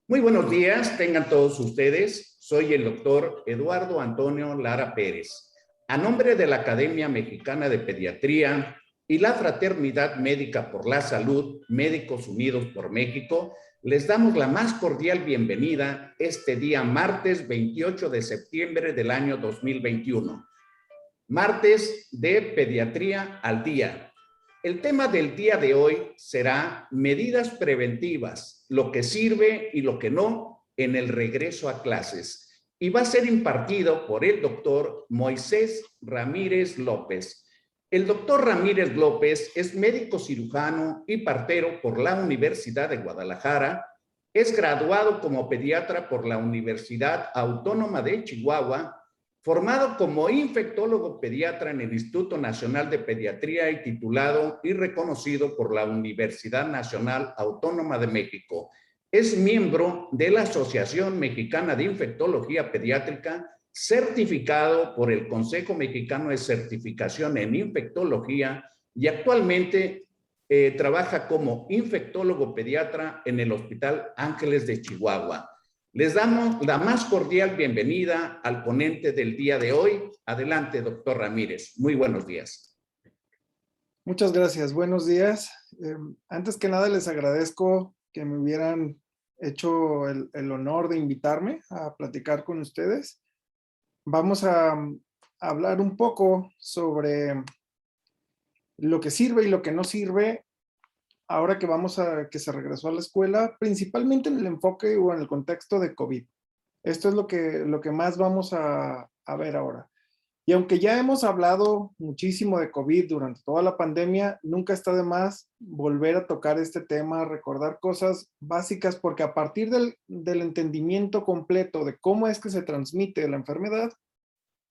Muy buenos días, tengan todos ustedes. Soy el doctor Eduardo Antonio Lara Pérez. A nombre de la Academia Mexicana de Pediatría y la Fraternidad Médica por la Salud, Médicos Unidos por México, les damos la más cordial bienvenida este día martes 28 de septiembre del año 2021. Martes de Pediatría al Día. El tema del día de hoy será medidas preventivas, lo que sirve y lo que no en el regreso a clases. Y va a ser impartido por el doctor Moisés Ramírez López. El doctor Ramírez López es médico cirujano y partero por la Universidad de Guadalajara. Es graduado como pediatra por la Universidad Autónoma de Chihuahua, formado como infectólogo pediatra en el Instituto Nacional de Pediatría y titulado y reconocido por la Universidad Nacional Autónoma de México. Es miembro de la Asociación Mexicana de Infectología Pediátrica, certificado por el Consejo Mexicano de Certificación en Infectología y actualmente trabaja como infectólogo pediatra en el Hospital Ángeles de Chihuahua. Les damos la más cordial bienvenida al ponente del día de hoy. Adelante, doctor Ramírez. Muy buenos días. Muchas gracias. Buenos días. Antes que nada, les agradezco que me hubieran hecho el honor de invitarme a platicar con ustedes. Vamos a hablar un poco sobre lo que sirve y lo que no sirve ahora que se regresó a la escuela, principalmente en el enfoque o en el contexto de COVID. Esto es lo que más vamos a ver ahora. Y aunque ya hemos hablado muchísimo de COVID durante toda la pandemia, nunca está de más volver a tocar este tema, recordar cosas básicas, porque a partir del entendimiento completo de cómo es que se transmite la enfermedad,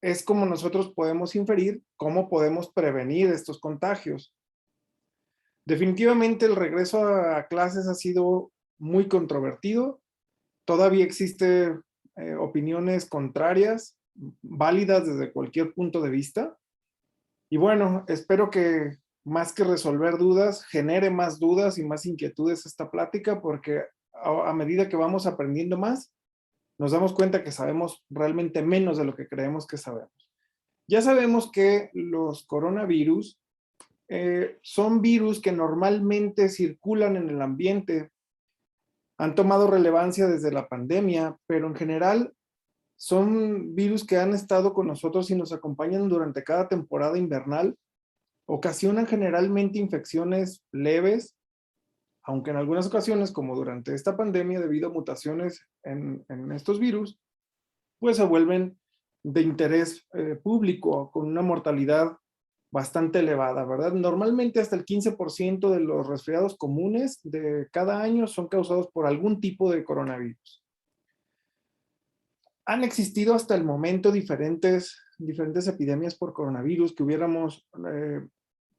es como nosotros podemos inferir cómo podemos prevenir estos contagios. Definitivamente el regreso a clases ha sido muy controvertido. Todavía existen opiniones contrarias, válidas desde cualquier punto de vista. Y bueno, espero que más que resolver dudas, genere más dudas y más inquietudes esta plática, porque a medida que vamos aprendiendo más, nos damos cuenta que sabemos realmente menos de lo que creemos que sabemos. Ya sabemos que los coronavirus son virus que normalmente circulan en el ambiente, han tomado relevancia desde la pandemia, pero en general son virus que han estado con nosotros y nos acompañan durante cada temporada invernal. Ocasionan generalmente infecciones leves, aunque en algunas ocasiones, como durante esta pandemia, debido a mutaciones en estos virus, pues se vuelven de interés público, con una mortalidad bastante elevada, ¿verdad? Normalmente hasta el 15% de los resfriados comunes de cada año son causados por algún tipo de coronavirus. Han existido hasta el momento diferentes epidemias por coronavirus que hubiéramos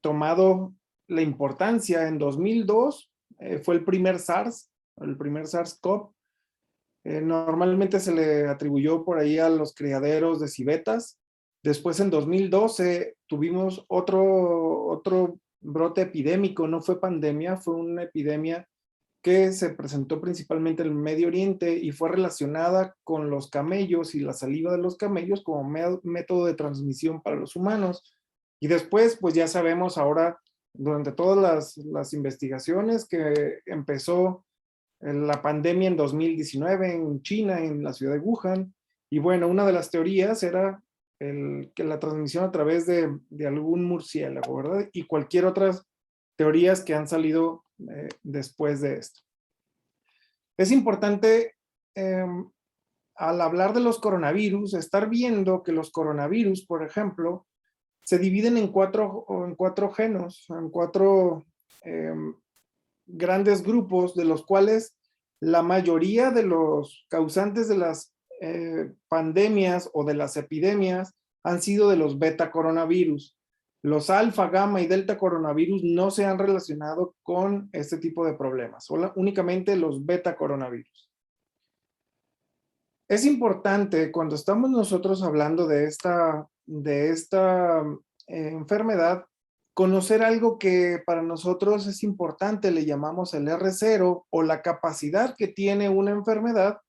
tomado la importancia. En 2002 fue el primer SARS-CoV. Normalmente se le atribuyó por ahí a los criaderos de civetas. Después en 2012 tuvimos otro brote epidémico, no fue pandemia, fue una epidemia que se presentó principalmente en el Medio Oriente y fue relacionada con los camellos y la saliva de los camellos como método de transmisión para los humanos. Y después, pues ya sabemos ahora, durante todas las investigaciones, que empezó la pandemia en 2019 en China, en la ciudad de Wuhan. Y bueno, una de las teorías era que la transmisión a través de algún murciélago, ¿verdad? Y cualquier otras teorías que han salido después de esto. Es importante, al hablar de los coronavirus, estar viendo que los coronavirus, por ejemplo, se dividen en cuatro genos, en cuatro grandes grupos, de los cuales la mayoría de los causantes de las pandemias o de las epidemias han sido de los beta coronavirus. Los alfa, gamma y delta coronavirus no se han relacionado con este tipo de problemas, únicamente los beta coronavirus. Es importante cuando estamos nosotros hablando de esta enfermedad, conocer algo que para nosotros es importante, le llamamos el R0 o la capacidad que tiene una enfermedad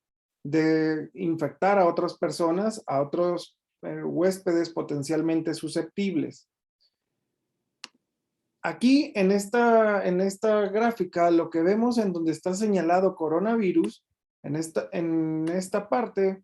de infectar a otras personas, a otros huéspedes potencialmente susceptibles. Aquí en esta gráfica lo que vemos en donde está señalado coronavirus, en esta parte,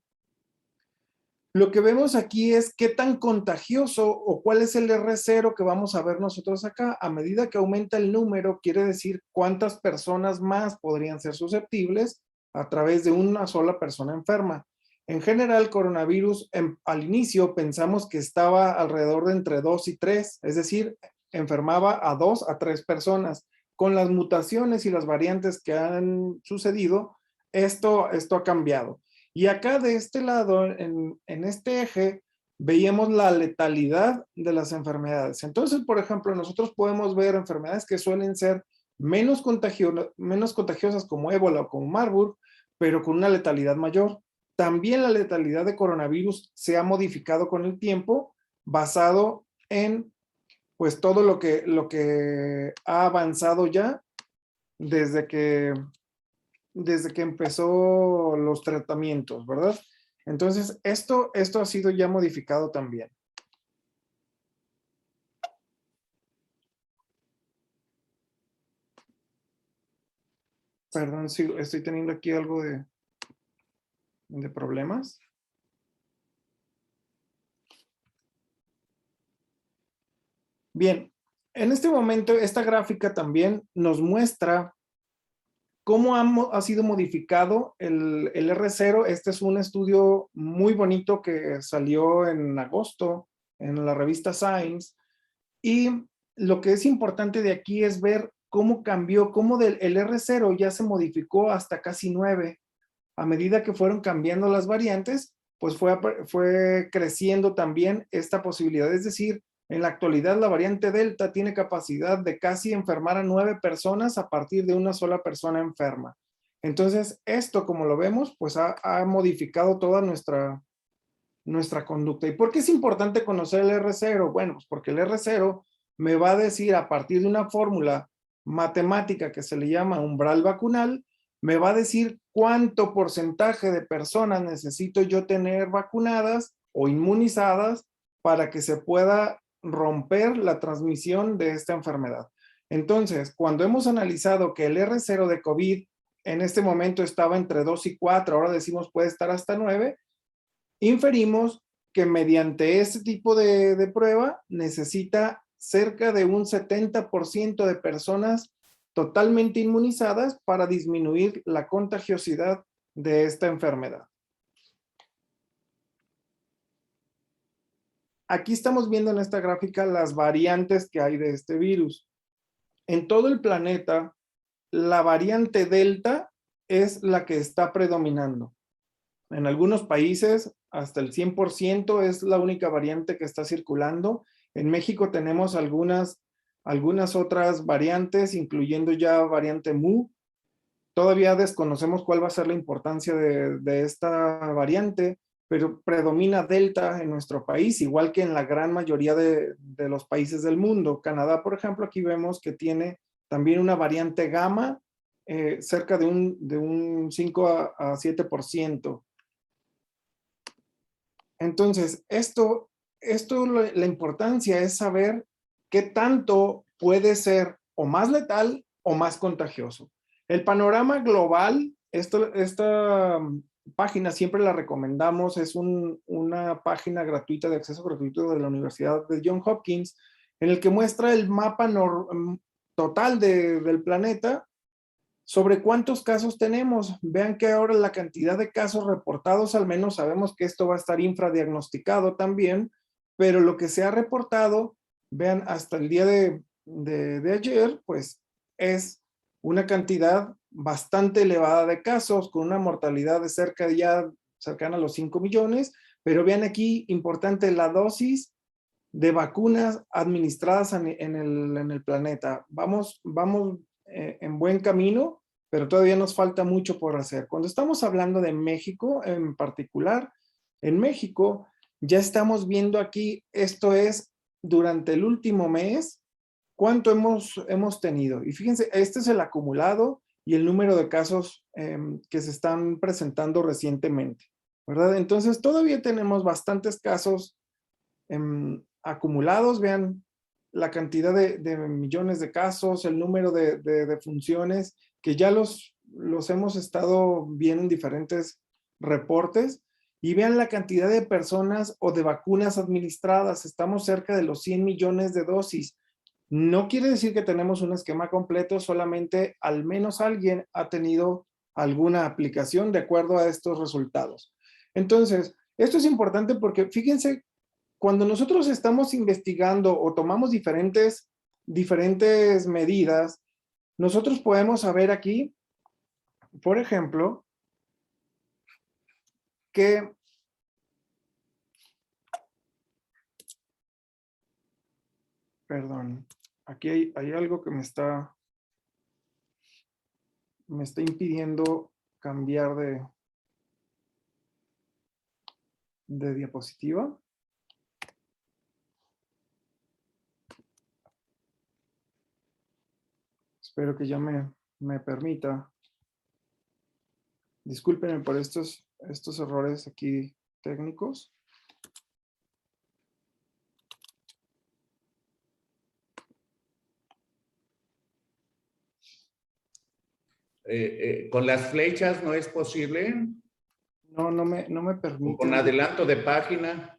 lo que vemos aquí es qué tan contagioso o cuál es el R0 que vamos a ver nosotros acá. A medida que aumenta el número, quiere decir cuántas personas más podrían ser susceptibles a través de una sola persona enferma. En general, coronavirus, al inicio pensamos que estaba alrededor de entre 2 y 3, es decir, enfermaba a 2 a 3 personas. Con las mutaciones y las variantes que han sucedido, esto ha cambiado. Y acá de este lado, en este eje, veíamos la letalidad de las enfermedades. Entonces, por ejemplo, nosotros podemos ver enfermedades que suelen ser menos contagiosas como ébola o como Marburg, pero con una letalidad mayor. También la letalidad de coronavirus se ha modificado con el tiempo, basado en pues todo lo que ha avanzado ya desde que empezó los tratamientos, ¿verdad? Entonces, esto ha sido ya modificado también. Perdón, si estoy teniendo aquí algo de problemas. Bien, en este momento esta gráfica también nos muestra cómo ha sido modificado el R0. Este es un estudio muy bonito que salió en agosto en la revista Science. Y lo que es importante de aquí es ver cómo cambió, cómo el R0 ya se modificó hasta casi 9. A medida que fueron cambiando las variantes, pues fue creciendo también esta posibilidad. Es decir, en la actualidad la variante Delta tiene capacidad de casi enfermar a 9 personas a partir de una sola persona enferma. Entonces, esto, como lo vemos, pues ha modificado toda nuestra conducta. ¿Y por qué es importante conocer el R0? Bueno, pues porque el R0 me va a decir a partir de una fórmula matemática que se le llama umbral vacunal, me va a decir cuánto porcentaje de personas necesito yo tener vacunadas o inmunizadas para que se pueda romper la transmisión de esta enfermedad. Entonces, cuando hemos analizado que el R0 de COVID en este momento estaba entre 2 y 4, ahora decimos puede estar hasta 9, inferimos que mediante este tipo de prueba necesita cerca de un 70% de personas totalmente inmunizadas para disminuir la contagiosidad de esta enfermedad. Aquí estamos viendo en esta gráfica las variantes que hay de este virus. En todo el planeta, la variante Delta es la que está predominando. En algunos países, hasta el 100% es la única variante que está circulando. En México tenemos algunas otras variantes, incluyendo ya variante Mu. Todavía desconocemos cuál va a ser la importancia de esta variante, pero predomina Delta en nuestro país, igual que en la gran mayoría de los países del mundo. Canadá, por ejemplo, aquí vemos que tiene también una variante Gamma, cerca de un 5 a 7%. Entonces, la importancia es saber qué tanto puede ser o más letal o más contagioso. El panorama global, esta página siempre la recomendamos, es una página gratuita de acceso gratuito de la Universidad de Johns Hopkins, en el que muestra el mapa total del planeta sobre cuántos casos tenemos. Vean que ahora la cantidad de casos reportados, al menos sabemos que esto va a estar infradiagnosticado también, pero lo que se ha reportado, vean, hasta el día de ayer, pues es una cantidad bastante elevada de casos, con una mortalidad de cercana a los 5 millones, pero vean aquí, importante, la dosis de vacunas administradas en el planeta. Vamos en buen camino, pero todavía nos falta mucho por hacer. Cuando estamos hablando de México en particular, en México ya estamos viendo aquí, esto es durante el último mes, ¿cuánto hemos tenido? Y fíjense, este es el acumulado y el número de casos que se están presentando recientemente, ¿verdad? Entonces, todavía tenemos bastantes casos acumulados. Vean la cantidad de millones de casos, el número de funciones, que ya los hemos estado viendo en diferentes reportes. Y vean la cantidad de personas o de vacunas administradas. Estamos cerca de los 100 millones de dosis. No quiere decir que tenemos un esquema completo, solamente al menos alguien ha tenido alguna aplicación de acuerdo a estos resultados. Entonces, esto es importante porque fíjense, cuando nosotros estamos investigando o tomamos diferentes medidas, nosotros podemos saber aquí, por ejemplo, que perdón, aquí hay algo que me está impidiendo cambiar de diapositiva. Espero que ya me permita. Discúlpenme por estos errores aquí técnicos. ¿Con las flechas no es posible? No me ¿O permite. con adelanto de página?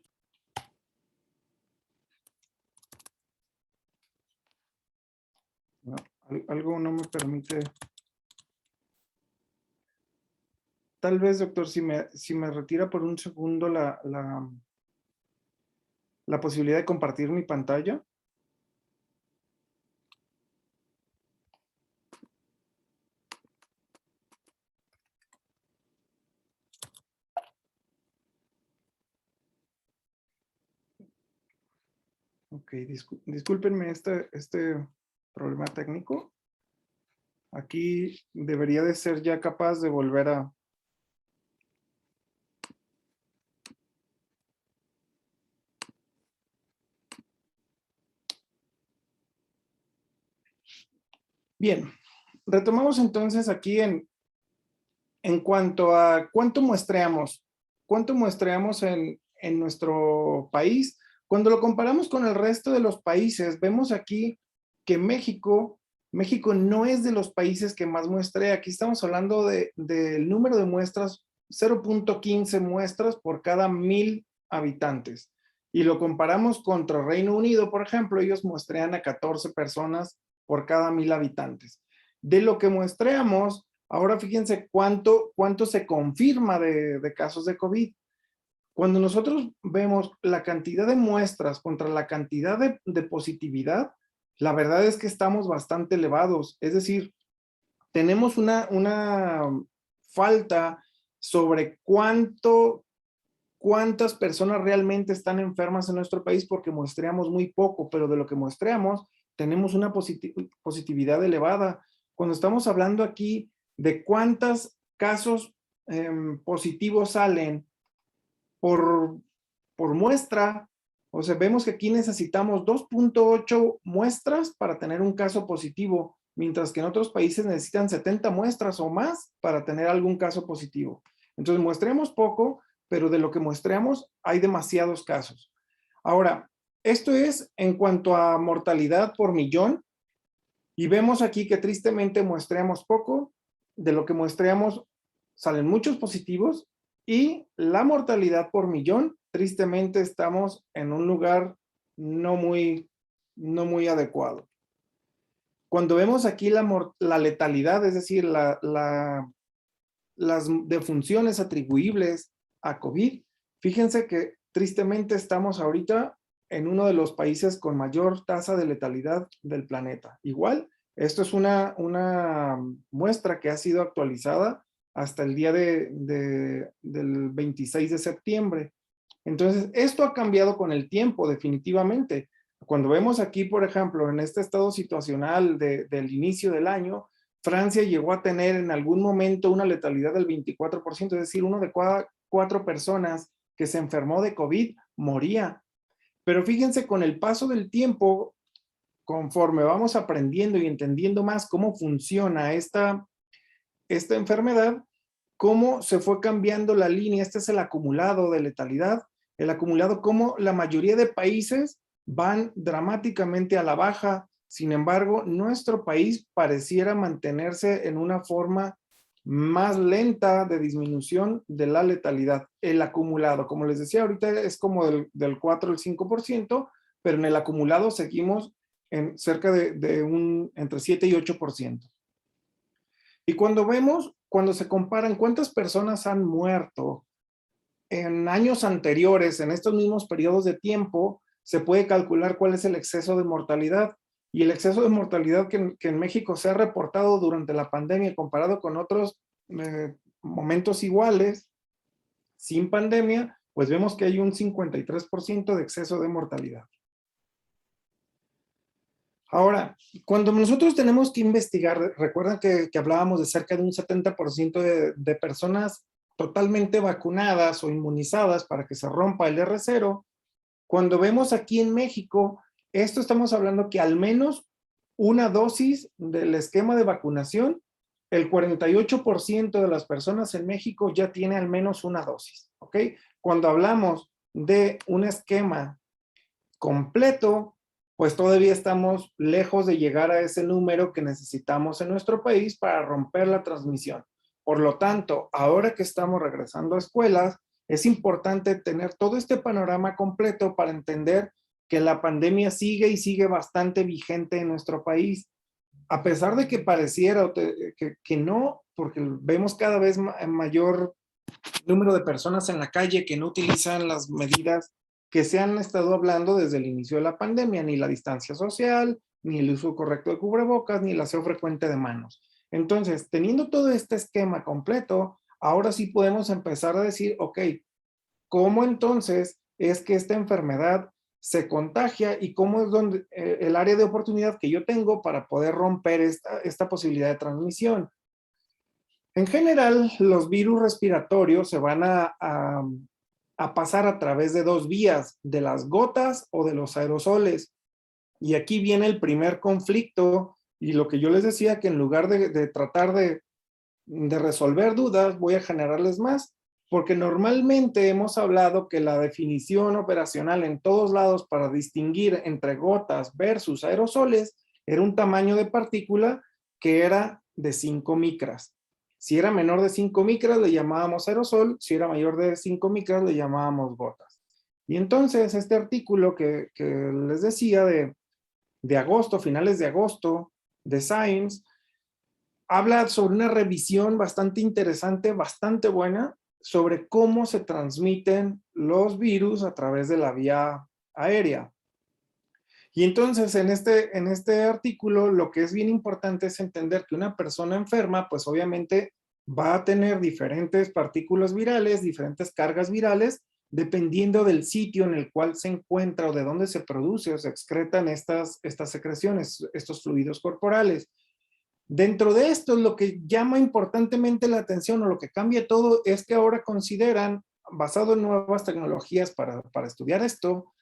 No, algo no me permite. Tal vez, doctor, si me retira por un segundo la posibilidad de compartir mi pantalla. Ok, discúlpenme este problema técnico. Aquí debería de ser ya capaz de volver a... Bien, retomamos entonces aquí en cuanto a cuánto muestreamos. ¿Cuánto muestreamos en nuestro país? Cuando lo comparamos con el resto de los países, vemos aquí que México no es de los países que más muestrea. Aquí estamos hablando del número de muestras, 0.15 muestras por cada 1000 habitantes. Y lo comparamos contra Reino Unido, por ejemplo, ellos muestrean a 14 personas por cada 1000 habitantes. De lo que muestreamos, ahora fíjense cuánto se confirma de casos de COVID. Cuando nosotros vemos la cantidad de muestras contra la cantidad de positividad, la verdad es que estamos bastante elevados. Es decir, tenemos una falta sobre cuántas personas realmente están enfermas en nuestro país porque muestreamos muy poco, pero de lo que muestreamos tenemos una positividad elevada. Cuando estamos hablando aquí de cuántos casos positivos salen por muestra, o sea, vemos que aquí necesitamos 2.8 muestras para tener un caso positivo, mientras que en otros países necesitan 70 muestras o más para tener algún caso positivo. Entonces, muestremos poco, pero de lo que muestremos hay demasiados casos. Ahora, esto es en cuanto a mortalidad por millón, y vemos aquí que tristemente muestreamos poco, de lo que muestreamos salen muchos positivos, y la mortalidad por millón, tristemente estamos en un lugar no muy adecuado. Cuando vemos aquí la letalidad, es decir, las defunciones atribuibles a COVID, fíjense que tristemente estamos ahorita en uno de los países con mayor tasa de letalidad del planeta. Igual, esto es una muestra que ha sido actualizada hasta el día del 26 de septiembre. Entonces, esto ha cambiado con el tiempo, definitivamente. Cuando vemos aquí, por ejemplo, en este estado situacional del inicio del año, Francia llegó a tener en algún momento una letalidad del 24%, es decir, uno de cada 4 personas que se enfermó de COVID moría. Pero fíjense, con el paso del tiempo, conforme vamos aprendiendo y entendiendo más cómo funciona esta enfermedad, cómo se fue cambiando la línea. Este es el acumulado de letalidad, el acumulado, cómo la mayoría de países van dramáticamente a la baja. Sin embargo, nuestro país pareciera mantenerse en una forma más lenta de disminución de la letalidad. El acumulado, como les decía ahorita, es como del 4 al 5%, pero en el acumulado seguimos en cerca de entre 7 y 8%. Y cuando se comparan cuántas personas han muerto en años anteriores, en estos mismos periodos de tiempo, se puede calcular cuál es el exceso de mortalidad. Y el exceso de mortalidad que en México se ha reportado durante la pandemia comparado con otros momentos iguales, sin pandemia, pues vemos que hay un 53% de exceso de mortalidad. Ahora, cuando nosotros tenemos que investigar, recuerdan que hablábamos de cerca de un 70% de personas totalmente vacunadas o inmunizadas para que se rompa el R0. Cuando vemos aquí en México, esto estamos hablando que al menos una dosis del esquema de vacunación, el 48% de las personas en México ya tiene al menos una dosis, ¿ok? Cuando hablamos de un esquema completo, pues todavía estamos lejos de llegar a ese número que necesitamos en nuestro país para romper la transmisión. Por lo tanto, ahora que estamos regresando a escuelas, es importante tener todo este panorama completo para entender que la pandemia sigue y sigue bastante vigente en nuestro país. A pesar de que pareciera que no, porque vemos cada vez mayor número de personas en la calle que no utilizan las medidas que se han estado hablando desde el inicio de la pandemia, ni la distancia social, ni el uso correcto de cubrebocas, ni el aseo frecuente de manos. Entonces, teniendo todo este esquema completo, ahora sí podemos empezar a decir, ok, ¿cómo entonces es que esta enfermedad se contagia y cómo es donde, el área de oportunidad que yo tengo para poder romper esta posibilidad de transmisión? En general, los virus respiratorios se van a pasar a través de dos vías, de las gotas o de los aerosoles. Y aquí viene el primer conflicto y lo que yo les decía, que en lugar de tratar de resolver dudas, voy a generarles más, porque normalmente hemos hablado que la definición operacional en todos lados para distinguir entre gotas versus aerosoles era un tamaño de partícula que era de 5 micras. Si era menor de 5 micras le llamábamos aerosol, si era mayor de 5 micras le llamábamos gotas. Y entonces este artículo que les decía de agosto, finales de agosto, de Science, habla sobre una revisión bastante interesante, bastante buena, sobre cómo se transmiten los virus a través de la vía aérea. Y entonces en este artículo lo que es bien importante es entender que una persona enferma pues obviamente va a tener diferentes partículas virales, diferentes cargas virales, dependiendo del sitio en el cual se encuentra o de dónde se produce o se excretan estas secreciones, estos fluidos corporales. Dentro de esto, lo que llama importantemente la atención o lo que cambia todo es que ahora consideran, basado en nuevas tecnologías para estudiar esto,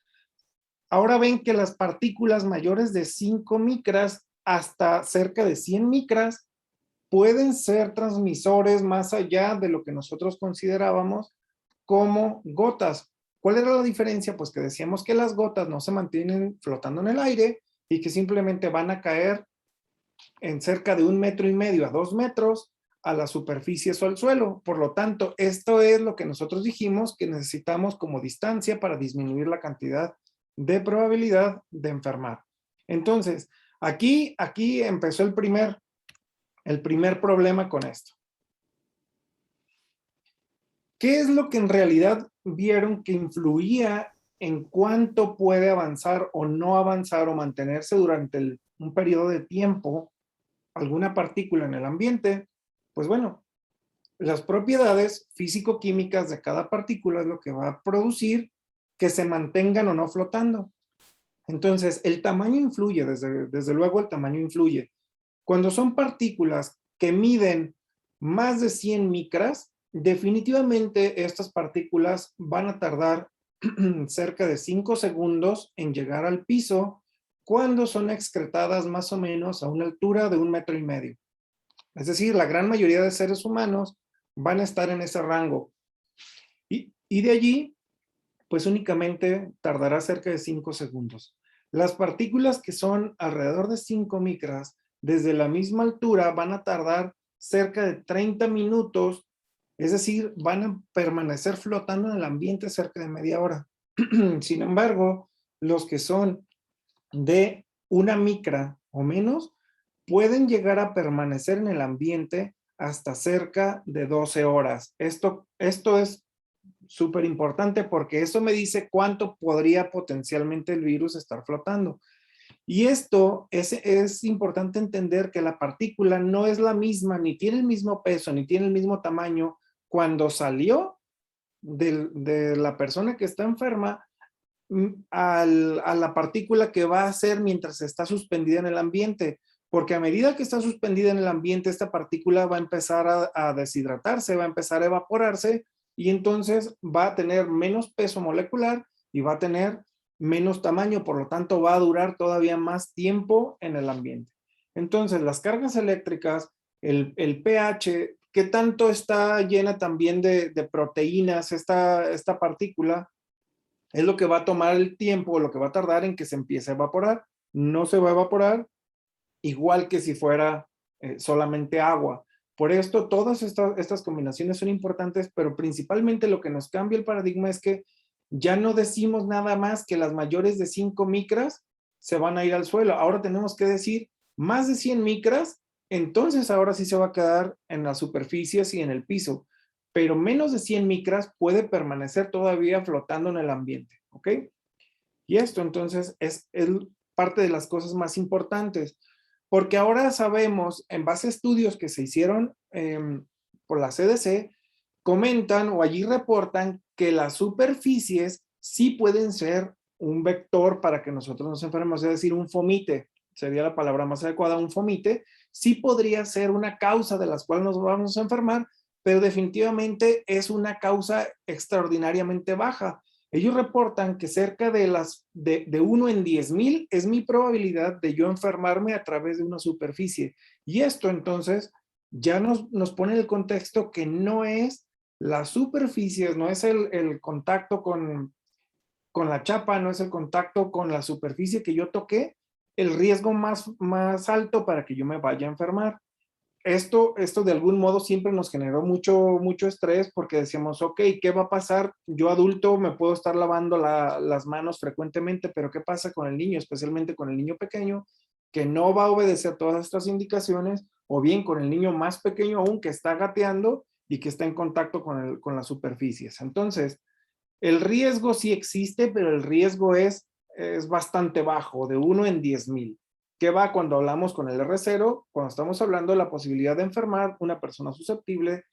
ahora ven que las partículas mayores de 5 micras hasta cerca de 100 micras pueden ser transmisores más allá de lo que nosotros considerábamos como gotas. ¿Cuál era la diferencia? Pues que decíamos que las gotas no se mantienen flotando en el aire y que simplemente van a caer en cerca de 1,5 metros a 2 metros a la superficie o al suelo. Por lo tanto, esto es lo que nosotros dijimos que necesitamos como distancia para disminuir la cantidad de probabilidad de enfermar. Entonces, aquí empezó el primer problema con esto. ¿Qué es lo que en realidad vieron que influía en cuánto puede avanzar o no avanzar o mantenerse durante un periodo de tiempo alguna partícula en el ambiente? Pues bueno, las propiedades físico-químicas de cada partícula es lo que va a producir que se mantengan o no flotando. Entonces, el tamaño influye, desde luego el tamaño influye. Cuando son partículas que miden más de 100 micras, definitivamente estas partículas van a tardar cerca de 5 segundos en llegar al piso cuando son excretadas más o menos a una altura de 1,5 metros. Es decir, la gran mayoría de seres humanos van a estar en ese rango. Y de allí, pues únicamente tardará cerca de 5 segundos. Las partículas que son alrededor de 5 micras, desde la misma altura van a tardar cerca de 30 minutos, es decir, van a permanecer flotando en el ambiente cerca de media hora. Sin embargo, los que son de 1 micra o menos pueden llegar a permanecer en el ambiente hasta cerca de 12 horas. Esto es súper importante porque eso me dice cuánto podría potencialmente el virus estar flotando. Y esto es importante entender que la partícula no es la misma, ni tiene el mismo peso, ni tiene el mismo tamaño cuando salió de la persona que está enferma a la partícula que va a hacer mientras está suspendida en el ambiente. Porque a medida que está suspendida en el ambiente, esta partícula va a empezar a deshidratarse, va a empezar a evaporarse y entonces va a tener menos peso molecular y va a tener menos tamaño, por lo tanto va a durar todavía más tiempo en el ambiente. Entonces las cargas eléctricas, el pH, ¿qué tanto está llena también de proteínas esta partícula? Es lo que va a tomar el tiempo, lo que va a tardar en que se empiece a evaporar. No se va a evaporar igual que si fuera solamente agua. Por esto, todas estas combinaciones son importantes, pero principalmente lo que nos cambia el paradigma es que ya no decimos nada más que las mayores de 5 micras se van a ir al suelo. Ahora tenemos que decir más de 100 micras, entonces ahora sí se va a quedar en las superficies y en el piso. Pero menos de 100 micras puede permanecer todavía flotando en el ambiente, ¿ok? Y esto entonces es parte de las cosas más importantes. Porque ahora sabemos, en base a estudios que se hicieron por la CDC, comentan o allí reportan que las superficies sí pueden ser un vector para que nosotros nos enfermemos, es decir, un fomite, sería la palabra más adecuada, un fomite, sí podría ser una causa de las cuales nos vamos a enfermar, pero definitivamente es una causa extraordinariamente baja. Ellos reportan que cerca de 1 en 10,000 es mi probabilidad de yo enfermarme a través de una superficie. Y esto entonces ya nos pone en el contexto que no es la superficie, no es el contacto con la chapa, no es el contacto con la superficie que yo toqué, el riesgo más alto para que yo me vaya a enfermar. Esto de algún modo siempre nos generó mucho estrés porque decíamos, ok, ¿qué va a pasar? Yo adulto me puedo estar lavando las manos frecuentemente, pero ¿qué pasa con el niño? Especialmente con el niño pequeño que no va a obedecer todas estas indicaciones, o bien con el niño más pequeño aún que está gateando y que está en contacto con las superficies. Entonces, el riesgo sí existe, pero el riesgo es bastante bajo, de 1 en 10,000. ¿Qué va cuando hablamos con el R0? Cuando estamos hablando de la posibilidad de enfermar una persona susceptible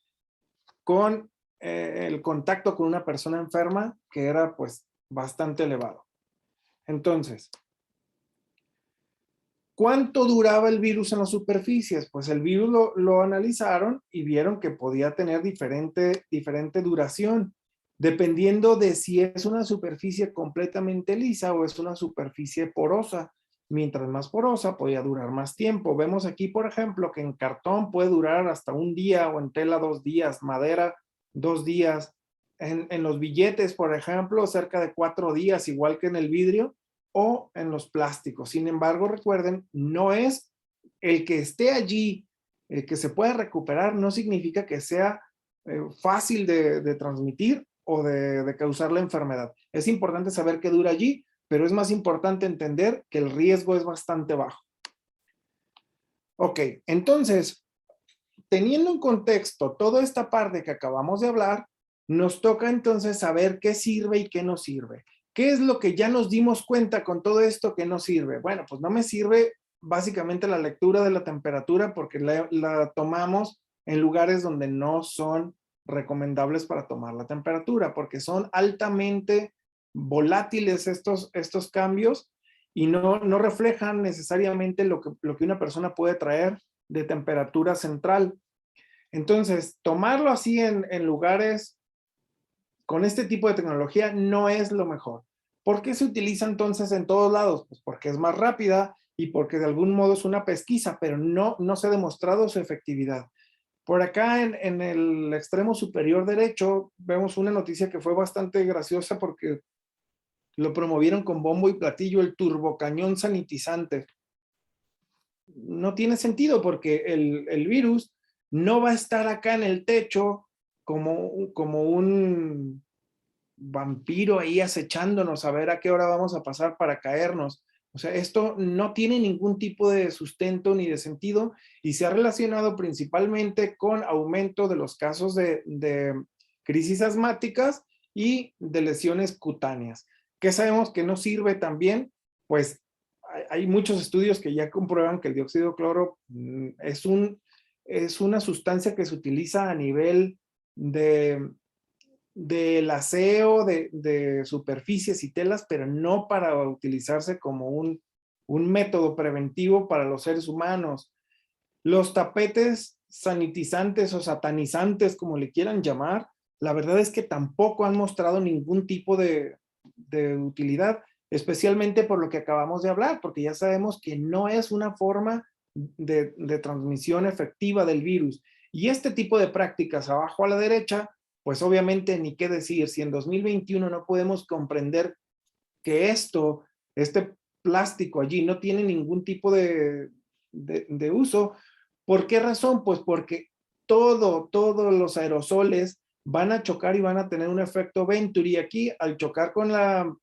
con el contacto con una persona enferma, que era pues bastante elevado. Entonces, ¿cuánto duraba el virus en las superficies? Pues el virus lo analizaron y vieron que podía tener diferente duración, dependiendo de si es una superficie completamente lisa o es una superficie porosa. Mientras más porosa, podía durar más tiempo. Vemos aquí, por ejemplo, que en cartón puede durar hasta 1 día o en tela 2 días, madera 2 días. En los billetes, por ejemplo, cerca de 4 días, igual que en el vidrio o en los plásticos. Sin embargo, recuerden, no es el que esté allí, el que se pueda recuperar, no significa que sea fácil de transmitir o de causar la enfermedad. Es importante saber que dura allí, pero es más importante entender que el riesgo es bastante bajo. Ok, entonces, teniendo en contexto toda esta parte que acabamos de hablar, nos toca entonces saber qué sirve y qué no sirve. ¿Qué es lo que ya nos dimos cuenta con todo esto que no sirve? Bueno, pues no me sirve básicamente la lectura de la temperatura porque la tomamos en lugares donde no son recomendables para tomar la temperatura, porque son altamente volátiles estos cambios y no reflejan necesariamente lo que una persona puede traer de temperatura central. Entonces, tomarlo así en lugares con este tipo de tecnología no es lo mejor. ¿Por qué se utiliza entonces en todos lados? Pues porque es más rápida y porque de algún modo es una pesquisa, pero no se ha demostrado su efectividad. Por acá en el extremo superior derecho vemos una noticia que fue bastante graciosa porque lo promovieron con bombo y platillo, el turbocañón sanitizante. No tiene sentido porque el virus no va a estar acá en el techo como un vampiro ahí acechándonos a ver a qué hora vamos a pasar para caernos. O sea, esto no tiene ningún tipo de sustento ni de sentido y se ha relacionado principalmente con aumento de los casos de crisis asmáticas y de lesiones cutáneas. ¿Qué sabemos que no sirve también? Pues hay muchos estudios que ya comprueban que el dióxido de cloro es una sustancia que se utiliza a nivel del aseo de superficies y telas, pero no para utilizarse como un método preventivo para los seres humanos. Los tapetes sanitizantes o satanizantes, como le quieran llamar, la verdad es que tampoco han mostrado ningún tipo de utilidad, especialmente por lo que acabamos de hablar, porque ya sabemos que no es una forma de transmisión efectiva del virus. Y este tipo de prácticas abajo a la derecha, pues obviamente ni qué decir, si en 2021 no podemos comprender que este plástico allí no tiene ningún tipo de uso. ¿Por qué razón? Pues porque todos los aerosoles van a chocar y van a tener un efecto Venturi. Aquí, al chocar con la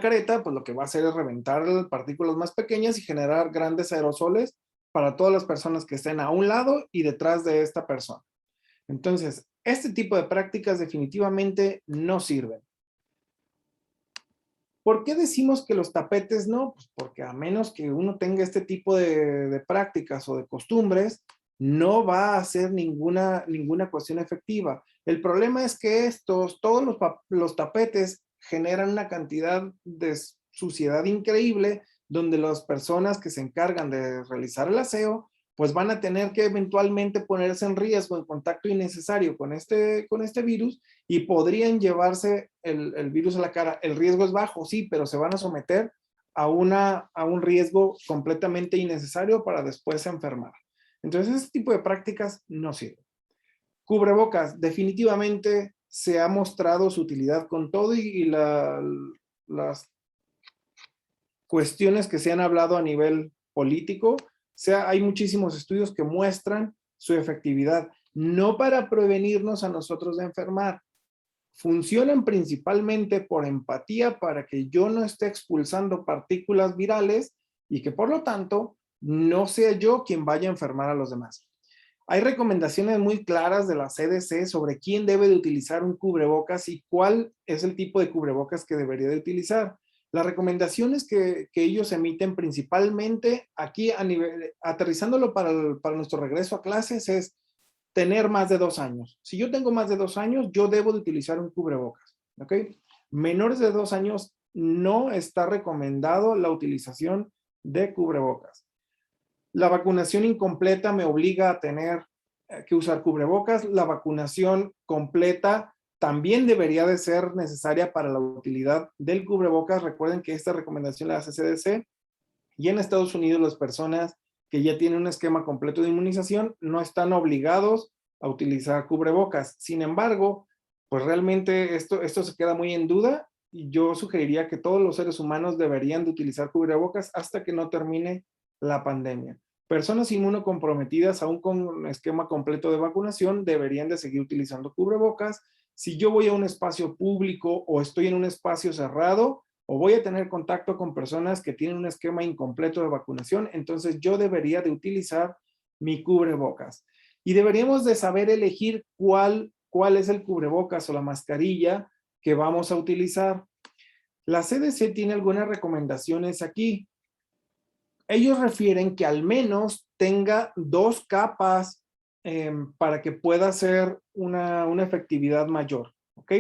careta, pues lo que va a hacer es reventar partículas más pequeñas y generar grandes aerosoles para todas las personas que estén a un lado y detrás de esta persona. Entonces, este tipo de prácticas definitivamente no sirven. ¿Por qué decimos que los tapetes no? Pues porque a menos que uno tenga este tipo de prácticas o de costumbres, no va a ser ninguna cuestión efectiva. El problema es que todos los tapetes generan una cantidad de suciedad increíble, donde las personas que se encargan de realizar el aseo, pues van a tener que eventualmente ponerse en riesgo, en contacto innecesario con este virus, y podrían llevarse el virus a la cara. El riesgo es bajo, sí, pero se van a someter a un riesgo completamente innecesario para después enfermar. Entonces, este tipo de prácticas no sirven. Cubrebocas, definitivamente se ha mostrado su utilidad con todo y las cuestiones que se han hablado a nivel político. Hay muchísimos estudios que muestran su efectividad, no para prevenirnos a nosotros de enfermar. Funcionan principalmente por empatía para que yo no esté expulsando partículas virales y que por lo tanto no sea yo quien vaya a enfermar a los demás. Hay recomendaciones muy claras de la CDC sobre quién debe de utilizar un cubrebocas y cuál es el tipo de cubrebocas que debería de utilizar. Las recomendaciones que ellos emiten principalmente aquí aterrizándolo para nuestro regreso a clases es tener más de 2 años. Si yo tengo más de 2 años, yo debo de utilizar un cubrebocas, ¿ok? Menores de 2 años no está recomendado la utilización de cubrebocas. La vacunación incompleta me obliga a tener que usar cubrebocas. La vacunación completa también debería de ser necesaria para la utilidad del cubrebocas. Recuerden que esta recomendación la hace CDC y en Estados Unidos las personas que ya tienen un esquema completo de inmunización no están obligados a utilizar cubrebocas. Sin embargo, pues realmente esto se queda muy en duda y yo sugeriría que todos los seres humanos deberían de utilizar cubrebocas hasta que no termine la pandemia. Personas inmunocomprometidas, aún con un esquema completo de vacunación, deberían de seguir utilizando cubrebocas. Si yo voy a un espacio público o estoy en un espacio cerrado, o voy a tener contacto con personas que tienen un esquema incompleto de vacunación, entonces yo debería de utilizar mi cubrebocas. Y deberíamos de saber elegir cuál es el cubrebocas o la mascarilla que vamos a utilizar. La CDC tiene algunas recomendaciones aquí. Ellos refieren que al menos tenga 2 capas para que pueda ser una efectividad mayor, ¿ok?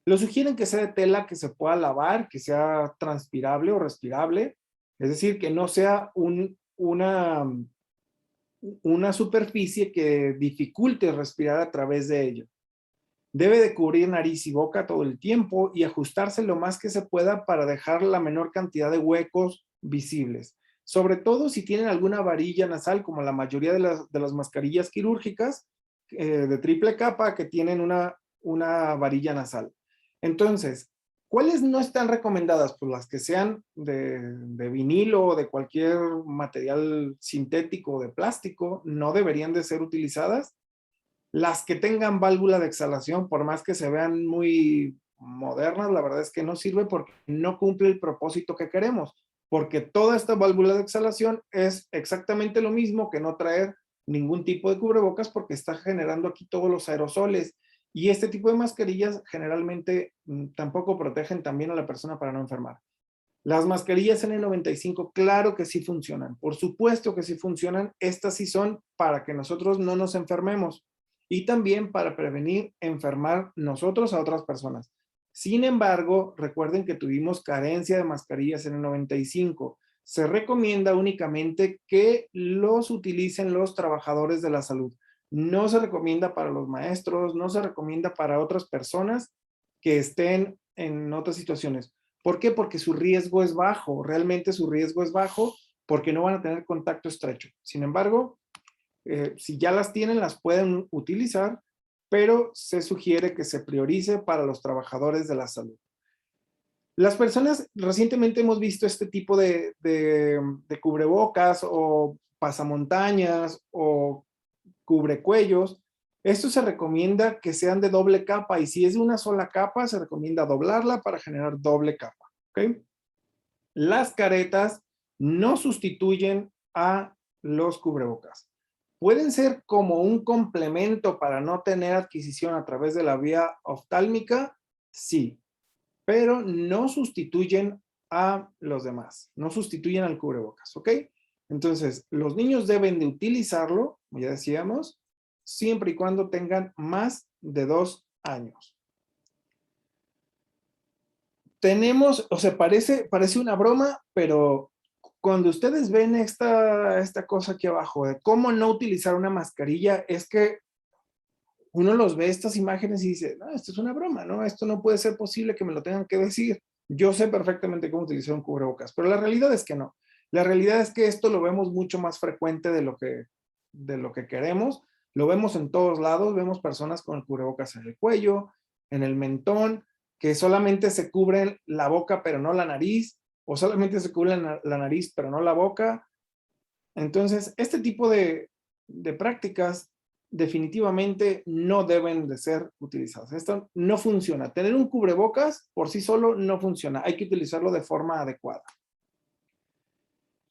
Lo sugieren que sea de tela que se pueda lavar, que sea transpirable o respirable, es decir, que no sea una superficie que dificulte respirar a través de ello. Debe de cubrir nariz y boca todo el tiempo y ajustarse lo más que se pueda para dejar la menor cantidad de huecos visibles. Sobre todo si tienen alguna varilla nasal, como la mayoría de las mascarillas quirúrgicas de triple capa que tienen una varilla nasal. Entonces, ¿cuáles no están recomendadas? Pues las que sean de vinilo o de cualquier material sintético o de plástico, no deberían de ser utilizadas. Las que tengan válvula de exhalación, por más que se vean muy modernas, la verdad es que no sirve porque no cumple el propósito que queremos. Porque toda esta válvula de exhalación es exactamente lo mismo que no traer ningún tipo de cubrebocas porque está generando aquí todos los aerosoles. Y este tipo de mascarillas generalmente tampoco protegen también a la persona para no enfermar. Las mascarillas N95, claro que sí funcionan. Por supuesto que sí funcionan. Estas sí son para que nosotros no nos enfermemos y también para prevenir enfermar nosotros a otras personas. Sin embargo, recuerden que tuvimos carencia de mascarillas N95. Se recomienda únicamente que los utilicen los trabajadores de la salud. No se recomienda para los maestros, no se recomienda para otras personas que estén en otras situaciones. ¿Por qué? Porque su riesgo es bajo, realmente su riesgo es bajo porque no van a tener contacto estrecho. Sin embargo, si ya las tienen, las pueden utilizar, pero se sugiere que se priorice para los trabajadores de la salud. Las personas, recientemente hemos visto este tipo de cubrebocas o pasamontañas o cubrecuellos. Esto se recomienda que sean de doble capa y si es de una sola capa, se recomienda doblarla para generar doble capa. ¿Okay? Las caretas no sustituyen a los cubrebocas. Pueden ser como un complemento para no tener adquisición a través de la vía oftálmica, sí, pero no sustituyen a los demás, no sustituyen al cubrebocas, ¿ok? Entonces, los niños deben de utilizarlo, como ya decíamos, siempre y cuando tengan más de 2 años. Tenemos, o sea, parece una broma, pero cuando ustedes ven esta cosa aquí abajo de cómo no utilizar una mascarilla, es que uno los ve estas imágenes y dice, no, esto es una broma, ¿no? Esto no puede ser posible que me lo tengan que decir. Yo sé perfectamente cómo utilizar un cubrebocas, pero la realidad es que no. La realidad es que esto lo vemos mucho más frecuente de lo que queremos. Lo vemos en todos lados, vemos personas con el cubrebocas en el cuello, en el mentón, que solamente se cubren la boca pero no la nariz, o solamente se cubren la nariz pero no la boca. Entonces, este tipo de prácticas definitivamente no deben de ser utilizadas. Esto no funciona. Tener un cubrebocas por sí solo no funciona. Hay que utilizarlo de forma adecuada.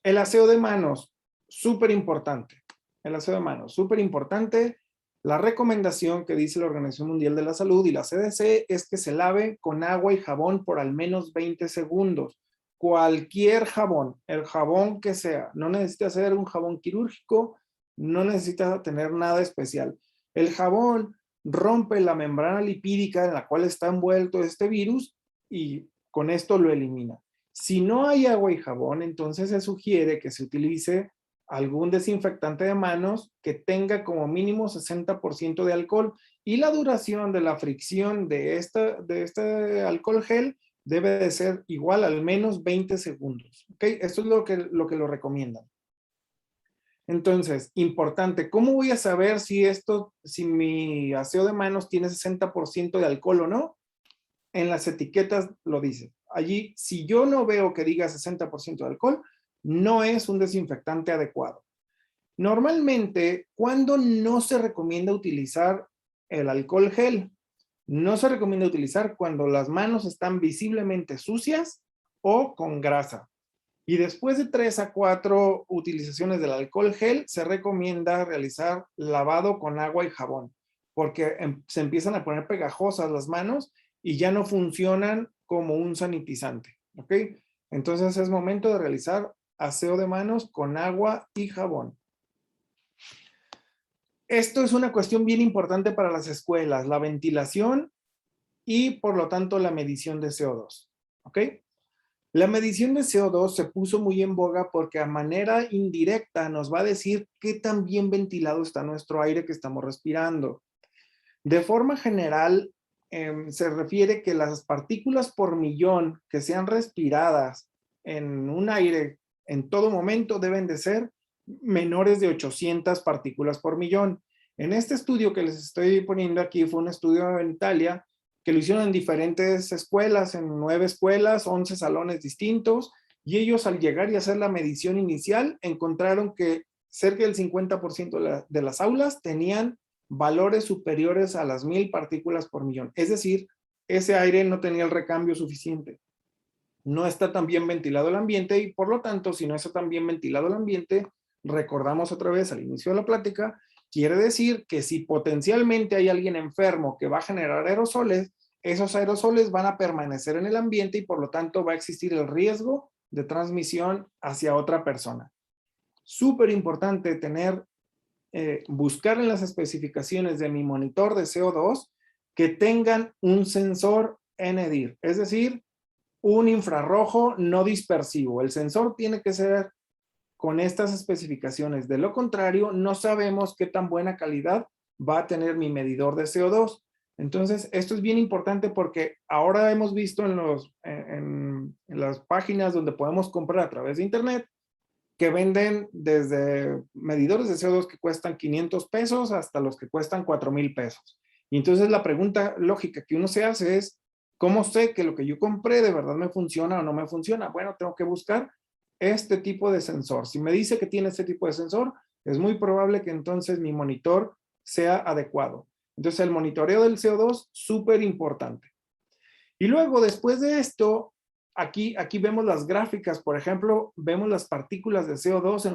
El aseo de manos, súper importante. El aseo de manos, súper importante. La recomendación que dice la Organización Mundial de la Salud y la CDC es que se lave con agua y jabón por al menos 20 segundos. Cualquier jabón, el jabón que sea, no necesita ser un jabón quirúrgico, no necesita tener nada especial. El jabón rompe la membrana lipídica en la cual está envuelto este virus y con esto lo elimina. Si no hay agua y jabón, entonces se sugiere que se utilice algún desinfectante de manos que tenga como mínimo 60% de alcohol y la duración de la fricción de este alcohol gel debe de ser igual al menos 20 segundos. ¿Ok? Esto es lo que lo recomiendan. Entonces, importante, ¿cómo voy a saber si mi aseo de manos tiene 60% de alcohol o no? En las etiquetas lo dice. Allí, si yo no veo que diga 60% de alcohol, no es un desinfectante adecuado. Normalmente, ¿cuándo no se recomienda utilizar el alcohol gel? No se recomienda utilizar cuando las manos están visiblemente sucias o con grasa. Y después de 3 a 4 utilizaciones del alcohol gel, se recomienda realizar lavado con agua y jabón, porque se empiezan a poner pegajosas las manos y ya no funcionan como un sanitizante, ¿ok? Entonces es momento de realizar aseo de manos con agua y jabón. Esto es una cuestión bien importante para las escuelas, la ventilación y por lo tanto la medición de CO2, ¿ok? La medición de CO2 se puso muy en boga porque a manera indirecta nos va a decir qué tan bien ventilado está nuestro aire que estamos respirando. De forma general, se refiere que las partículas por millón que sean respiradas en un aire en todo momento deben de ser menores de 800 partículas por millón. En este estudio que les estoy poniendo aquí fue un estudio en Italia que lo hicieron en diferentes escuelas, en 9 escuelas, 11 salones distintos, y ellos al llegar y hacer la medición inicial encontraron que cerca del 50% de las aulas tenían valores superiores a las 1000 partículas por millón. Es decir, ese aire no tenía el recambio suficiente. No está tan bien ventilado el ambiente y por lo tanto, si no está tan bien ventilado el ambiente, recordamos otra vez al inicio de la plática, quiere decir que si potencialmente hay alguien enfermo que va a generar aerosoles, esos aerosoles van a permanecer en el ambiente y por lo tanto va a existir el riesgo de transmisión hacia otra persona. Súper importante tener, buscar en las especificaciones de mi monitor de CO2 que tengan un sensor NDIR, es decir, un infrarrojo no dispersivo. El sensor tiene que ser con estas especificaciones. De lo contrario, no sabemos qué tan buena calidad va a tener mi medidor de CO2. Entonces, esto es bien importante porque ahora hemos visto en las páginas donde podemos comprar a través de internet que venden desde medidores de CO2 que cuestan 500 pesos hasta los que cuestan 4,000 pesos. Y entonces la pregunta lógica que uno se hace es, ¿cómo sé que lo que yo compré de verdad me funciona o no me funciona? Bueno, tengo que buscar este tipo de sensor. Si me dice que tiene este tipo de sensor, es muy probable que entonces mi monitor sea adecuado. Entonces el monitoreo del CO2, súper importante. Y luego, después de esto, aquí vemos las gráficas. Por ejemplo, vemos las partículas de CO2 en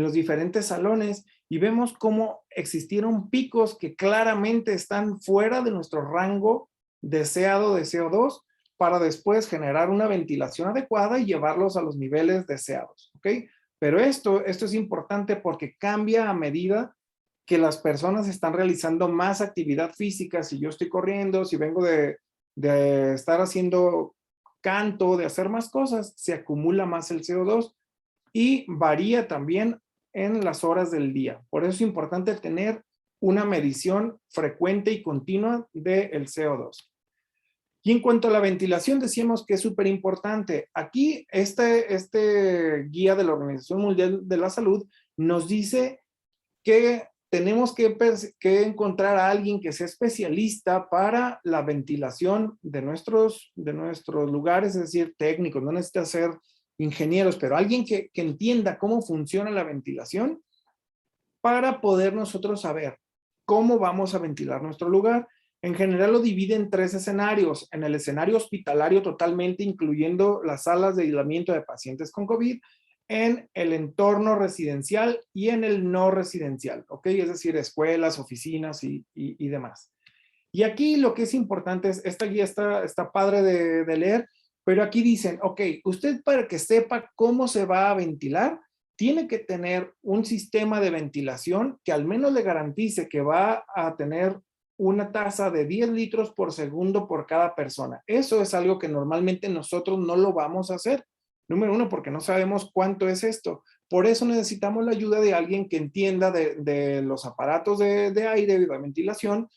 los diferentes salones y vemos cómo existieron picos que claramente están fuera de nuestro rango deseado de CO2 para después generar una ventilación adecuada y llevarlos a los niveles deseados, ¿ok? Pero esto es importante porque cambia a medida que las personas están realizando más actividad física. Si yo estoy corriendo, si vengo de estar haciendo canto, de hacer más cosas, se acumula más el CO2 y varía también en las horas del día. Por eso es importante tener una medición frecuente y continua del CO2. Y en cuanto a la ventilación, decíamos que es súper importante. Aquí, este guía de la Organización Mundial de la Salud nos dice que tenemos que encontrar a alguien que sea especialista para la ventilación de nuestros lugares, es decir, técnicos, no necesita ser ingenieros, pero alguien que entienda cómo funciona la ventilación para poder nosotros saber cómo vamos a ventilar nuestro lugar. En general lo divide en 3 escenarios. En el escenario hospitalario totalmente, incluyendo las salas de aislamiento de pacientes con COVID, en el entorno residencial y en el no residencial, ¿ok? Es decir, escuelas, oficinas y demás. Y aquí lo que es importante es, esta guía está padre de leer, pero aquí dicen, ok, usted para que sepa cómo se va a ventilar, tiene que tener un sistema de ventilación que al menos le garantice que va a tener una tasa de 10 litros por segundo por cada persona. Eso es algo que normalmente nosotros no lo vamos a hacer. Número 1, porque no sabemos cuánto es esto. Por eso necesitamos la ayuda de alguien que entienda de los aparatos de aire y de ventilación,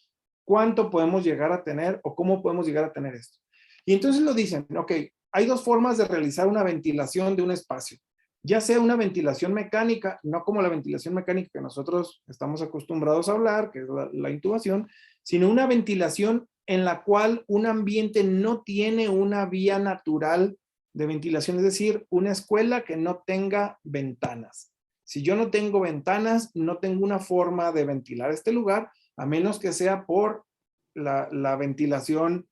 cuánto podemos llegar a tener o cómo podemos llegar a tener esto. Y entonces lo dicen, ok, hay 2 formas de realizar una ventilación de un espacio. Ya sea una ventilación mecánica, no como la ventilación mecánica que nosotros estamos acostumbrados a hablar, que es la intubación, sino una ventilación en la cual un ambiente no tiene una vía natural de ventilación, es decir, una escuela que no tenga ventanas. Si yo no tengo ventanas, no tengo una forma de ventilar este lugar, a menos que sea por la ventilación,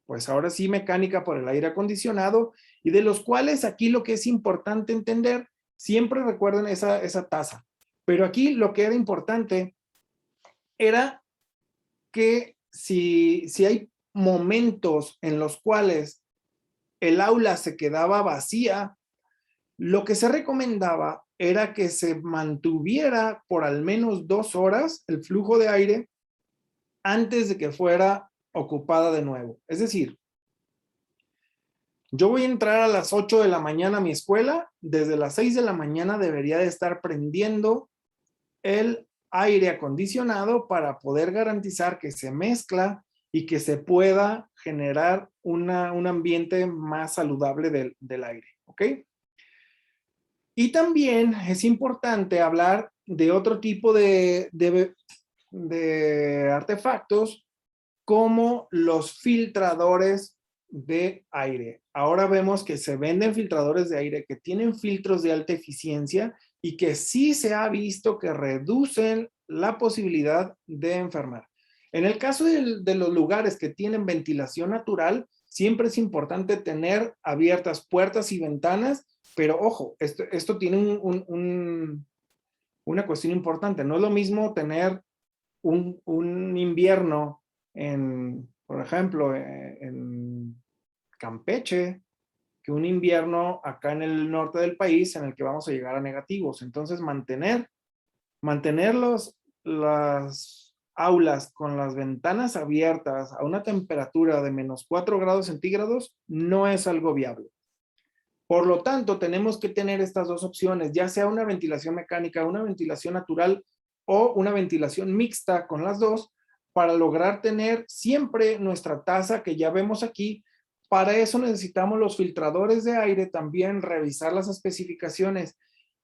pues ahora sí mecánica por el aire acondicionado, y de los cuales aquí lo que es importante entender, siempre recuerden esa tasa, pero aquí lo que era importante era que si hay momentos en los cuales el aula se quedaba vacía, lo que se recomendaba era que se mantuviera por al menos 2 horas el flujo de aire antes de que fuera ocupada de nuevo. Es decir, yo voy a entrar a las 8 de la mañana a mi escuela, desde las 6 de la mañana debería de estar prendiendo el aire acondicionado para poder garantizar que se mezcla y que se pueda generar un ambiente más saludable del aire, ¿ok? Y también es importante hablar de otro tipo de artefactos como los filtradores de aire. Ahora vemos que se venden filtradores de aire que tienen filtros de alta eficiencia y que sí se ha visto que reducen la posibilidad de enfermar. En el caso de los lugares que tienen ventilación natural, siempre es importante tener abiertas puertas y ventanas, pero ojo, esto tiene una cuestión importante. No es lo mismo tener un invierno por ejemplo, en Campeche, que un invierno acá en el norte del país en el que vamos a llegar a negativos. Entonces, mantener las aulas con las ventanas abiertas a una temperatura de -4 grados centígrados no es algo viable. Por lo tanto, tenemos que tener estas dos opciones, ya sea una ventilación mecánica, una ventilación natural o una ventilación mixta con las dos, para lograr tener siempre nuestra tasa que ya vemos aquí. Para eso necesitamos los filtradores de aire, también revisar las especificaciones.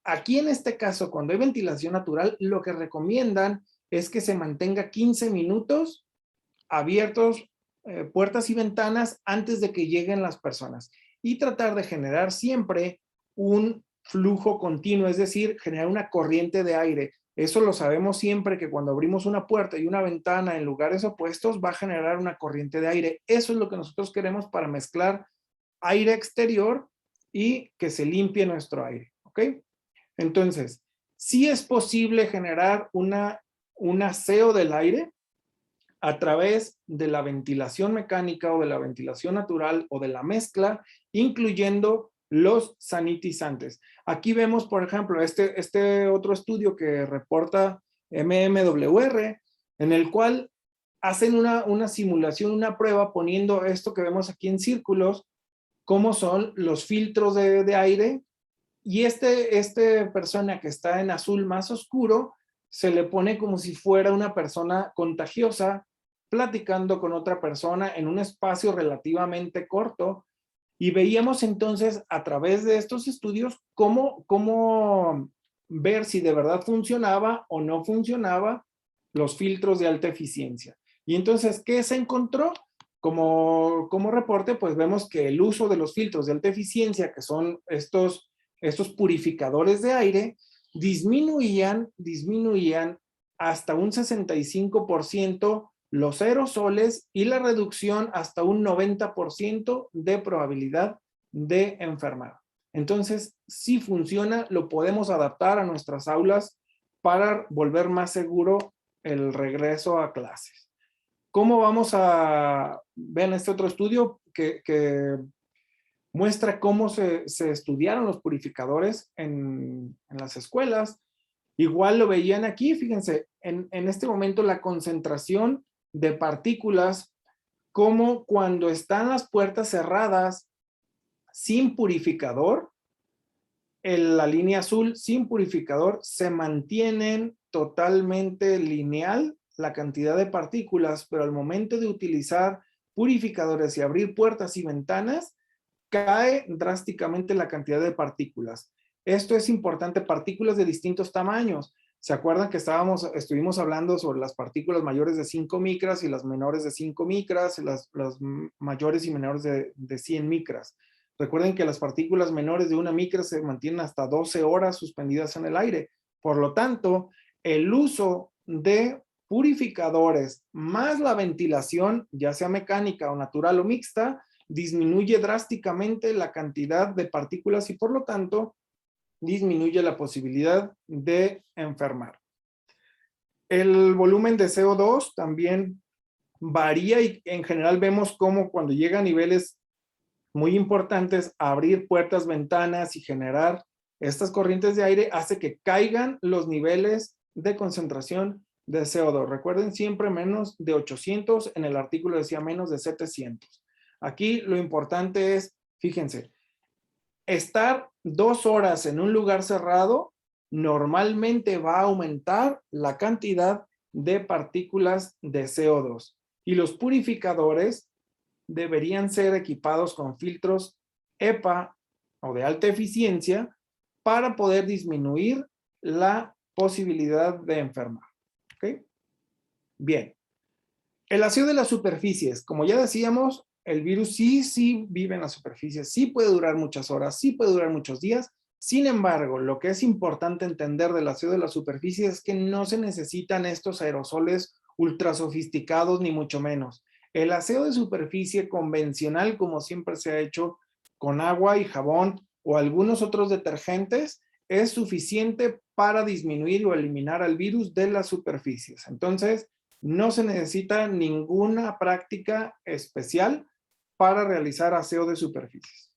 Aquí en este caso, cuando hay ventilación natural, lo que recomiendan es que se mantenga 15 minutos abiertos puertas y ventanas antes de que lleguen las personas y tratar de generar siempre un flujo continuo, es decir, generar una corriente de aire. Eso lo sabemos siempre, que cuando abrimos una puerta y una ventana en lugares opuestos va a generar una corriente de aire. Eso es lo que nosotros queremos para mezclar aire exterior y que se limpie nuestro aire, ¿ok? Entonces, sí es posible generar un aseo del aire a través de la ventilación mecánica o de la ventilación natural o de la mezcla, incluyendo los sanitizantes. Aquí vemos, por ejemplo, este otro estudio que reporta MMWR, en el cual hacen una simulación, una prueba, poniendo esto que vemos aquí en círculos, cómo son los filtros de aire, y este persona que está en azul más oscuro, se le pone como si fuera una persona contagiosa, platicando con otra persona en un espacio relativamente corto, y veíamos entonces a través de estos estudios cómo ver si de verdad funcionaba o no funcionaba los filtros de alta eficiencia. Y entonces, ¿qué se encontró? Como reporte, pues vemos que el uso de los filtros de alta eficiencia, que son estos purificadores de aire, disminuían hasta un 65% los aerosoles y la reducción hasta un 90% de probabilidad de enfermar. Entonces, si funciona, lo podemos adaptar a nuestras aulas para volver más seguro el regreso a clases. ¿Cómo vamos a ver este otro estudio que muestra cómo se estudiaron los purificadores en las escuelas? Igual lo veían aquí, fíjense, en este momento la concentración de partículas, como cuando están las puertas cerradas sin purificador, la línea azul sin purificador, se mantienen totalmente lineal la cantidad de partículas, pero al momento de utilizar purificadores y abrir puertas y ventanas, cae drásticamente la cantidad de partículas. Esto es importante, partículas de distintos tamaños. ¿Se acuerdan que estuvimos hablando sobre las partículas mayores de 5 micras y las menores de 5 micras, las mayores y menores de 100 micras? Recuerden que las partículas menores de 1 micra se mantienen hasta 12 horas suspendidas en el aire. Por lo tanto, el uso de purificadores más la ventilación, ya sea mecánica o natural o mixta, disminuye drásticamente la cantidad de partículas y por lo tanto disminuye la posibilidad de enfermar. El volumen de CO2 también varía y en general vemos cómo cuando llega a niveles muy importantes, abrir puertas, ventanas y generar estas corrientes de aire hace que caigan los niveles de concentración de CO2. Recuerden siempre menos de 800, en el artículo decía menos de 700. Aquí lo importante es, fíjense, estar 2 horas en un lugar cerrado normalmente va a aumentar la cantidad de partículas de CO2. Y los purificadores deberían ser equipados con filtros EPA o de alta eficiencia para poder disminuir la posibilidad de enfermar. ¿Ok? Bien. El ácido de las superficies, como ya decíamos, el virus sí vive en las superficies, sí puede durar muchas horas, sí puede durar muchos días. Sin embargo, lo que es importante entender del ácido de la superficie es que no se necesitan estos aerosoles ultra sofisticados, ni mucho menos. El aseo de superficie convencional, como siempre se ha hecho con agua y jabón o algunos otros detergentes, es suficiente para disminuir o eliminar al virus de las superficies. Entonces, no se necesita ninguna práctica especial para realizar aseo de superficies.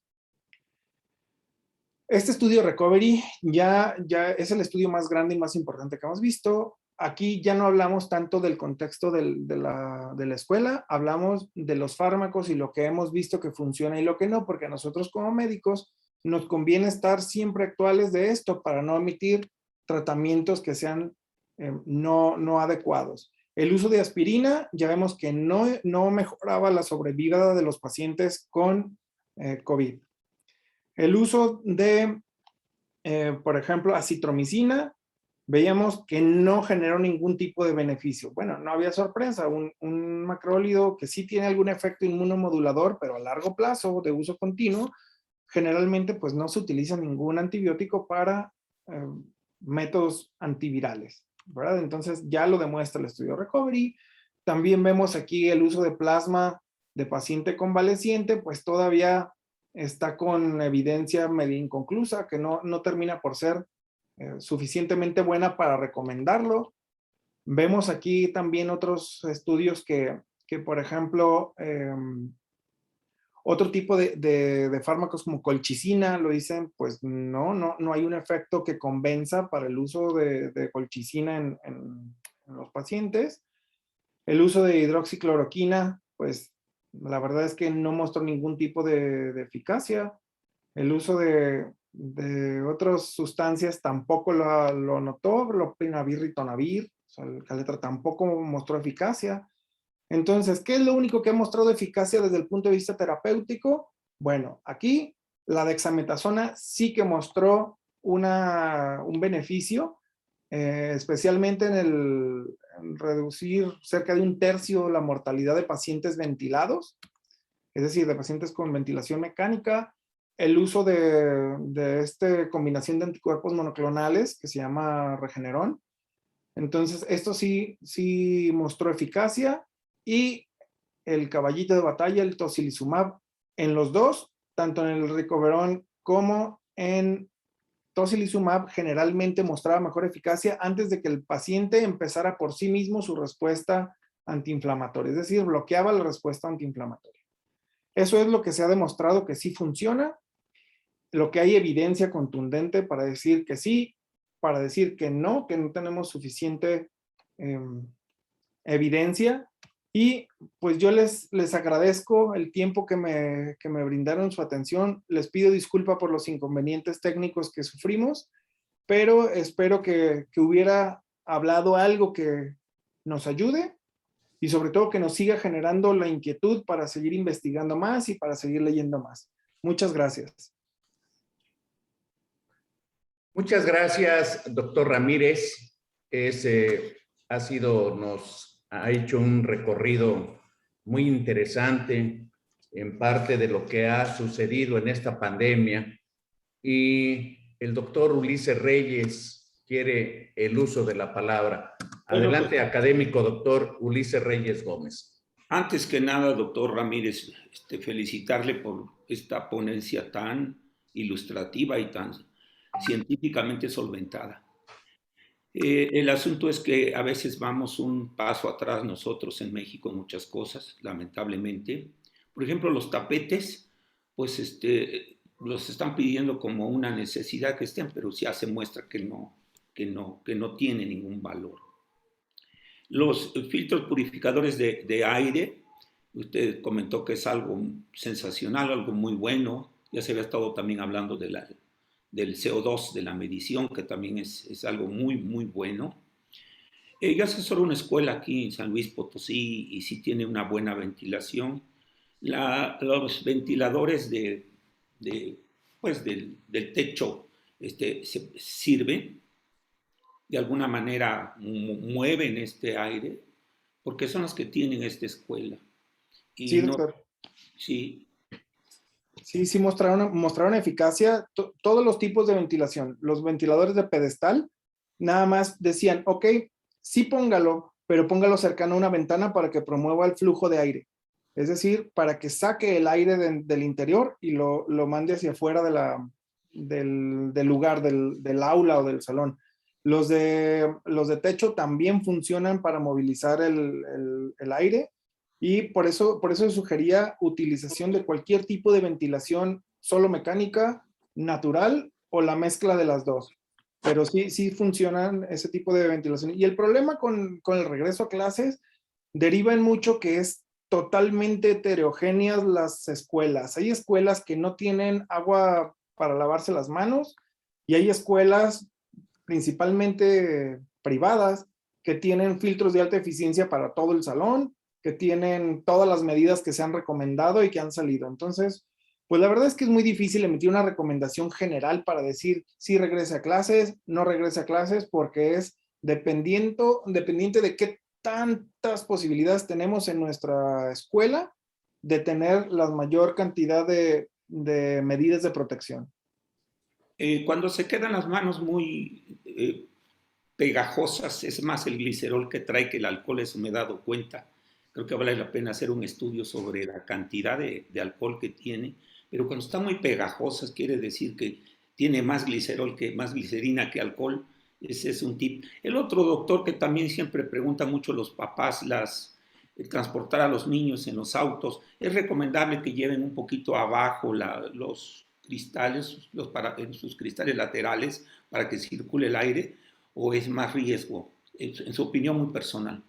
Este estudio Recovery ya es el estudio más grande y más importante que hemos visto. Aquí ya no hablamos tanto del contexto de la escuela, hablamos de los fármacos y lo que hemos visto que funciona y lo que no, porque a nosotros como médicos nos conviene estar siempre actuales de esto para no omitir tratamientos que sean no adecuados. El uso de aspirina, ya vemos que no mejoraba la sobrevida de los pacientes con COVID. El uso de, por ejemplo, acitromicina, veíamos que no generó ningún tipo de beneficio. Bueno, no había sorpresa, un macrólido que sí tiene algún efecto inmunomodulador, pero a largo plazo, de uso continuo, generalmente pues no se utiliza ningún antibiótico para métodos antivirales, ¿verdad? Entonces ya lo demuestra el estudio Recovery. También vemos aquí el uso de plasma de paciente convaleciente, pues todavía está con evidencia medio inconclusa, que no termina por ser suficientemente buena para recomendarlo. Vemos aquí también otros estudios que por ejemplo, otro tipo de fármacos como colchicina lo dicen, pues no hay un efecto que convenza para el uso de colchicina en los pacientes. El uso de hidroxicloroquina, pues la verdad es que no mostró ningún tipo de eficacia. El uso de otras sustancias tampoco lo notó, lopinavir, ritonavir, o sea, el Caletra tampoco mostró eficacia. Entonces, ¿qué es lo único que ha mostrado eficacia desde el punto de vista terapéutico? Bueno, aquí la dexametasona sí que mostró un beneficio, especialmente en reducir cerca de 1/3 la mortalidad de pacientes ventilados, es decir, de pacientes con ventilación mecánica. El uso de esta combinación de anticuerpos monoclonales que se llama Regeneron. Entonces, esto sí mostró eficacia. Y el caballito de batalla, el tocilizumab, en los dos, tanto en el Recoveron como en tocilizumab, generalmente mostraba mejor eficacia antes de que el paciente empezara por sí mismo su respuesta antiinflamatoria, es decir, bloqueaba la respuesta antiinflamatoria. Eso es lo que se ha demostrado que sí funciona, lo que hay evidencia contundente para decir que sí, para decir que no tenemos suficiente evidencia. Y pues yo les agradezco el tiempo que me brindaron, su atención. Les pido disculpa por los inconvenientes técnicos que sufrimos, pero espero que hubiera hablado algo que nos ayude y sobre todo que nos siga generando la inquietud para seguir investigando más y para seguir leyendo más. Muchas gracias. Muchas gracias, doctor Ramírez. Nos ha hecho un recorrido muy interesante en parte de lo que ha sucedido en esta pandemia. Y el doctor Ulises Reyes quiere el uso de la palabra. Adelante, académico doctor Ulises Reyes Gómez. Antes que nada, doctor Ramírez, felicitarle por esta ponencia tan ilustrativa y tan científicamente solventada. El asunto es que a veces vamos un paso atrás nosotros en México en muchas cosas, lamentablemente. Por ejemplo, los tapetes, pues los están pidiendo como una necesidad que estén, pero ya se muestra que no tiene ningún valor. Los filtros purificadores de aire, usted comentó que es algo sensacional, algo muy bueno. Ya se había estado también hablando del CO2, de la medición, que también es algo muy, muy bueno. Yo asesoro una escuela aquí en San Luis Potosí y sí tiene una buena ventilación. Los ventiladores pues del techo sirven, de alguna manera mueven este aire, porque son los que tienen esta escuela. Y Sí, no, doctor. sí, Sí, mostraron eficacia. Todos los tipos de ventilación, los ventiladores de pedestal, nada más decían, ok, sí póngalo, pero póngalo cercano a una ventana para que promueva el flujo de aire. Es decir, para que saque el aire del interior y lo mande hacia afuera del lugar, del aula o del salón. Los de techo también funcionan para movilizar el aire, y por eso sugería utilización de cualquier tipo de ventilación, solo mecánica, natural o la mezcla de las dos. Pero sí funcionan ese tipo de ventilación. Y el problema con el regreso a clases deriva en mucho que es totalmente heterogéneas las escuelas. Hay escuelas que no tienen agua para lavarse las manos, y hay escuelas principalmente privadas que tienen filtros de alta eficiencia para todo el salón, que tienen todas las medidas que se han recomendado y que han salido. Entonces, pues la verdad es que es muy difícil emitir una recomendación general para decir si regrese a clases, no regrese a clases, porque es dependiente de qué tantas posibilidades tenemos en nuestra escuela de tener la mayor cantidad de medidas de protección. cuando se quedan las manos muy pegajosas, es más el glicerol que trae que el alcohol, eso me he dado cuenta. Creo que vale la pena hacer un estudio sobre la cantidad de alcohol que tiene, pero cuando está muy pegajosas quiere decir que tiene más más glicerina que alcohol. Ese es un tip. El otro doctor que también siempre pregunta mucho a los papás, transportar a los niños en los autos, es recomendable que lleven un poquito abajo los cristales, en sus cristales laterales para que circule el aire, o es más riesgo, en su opinión muy personal.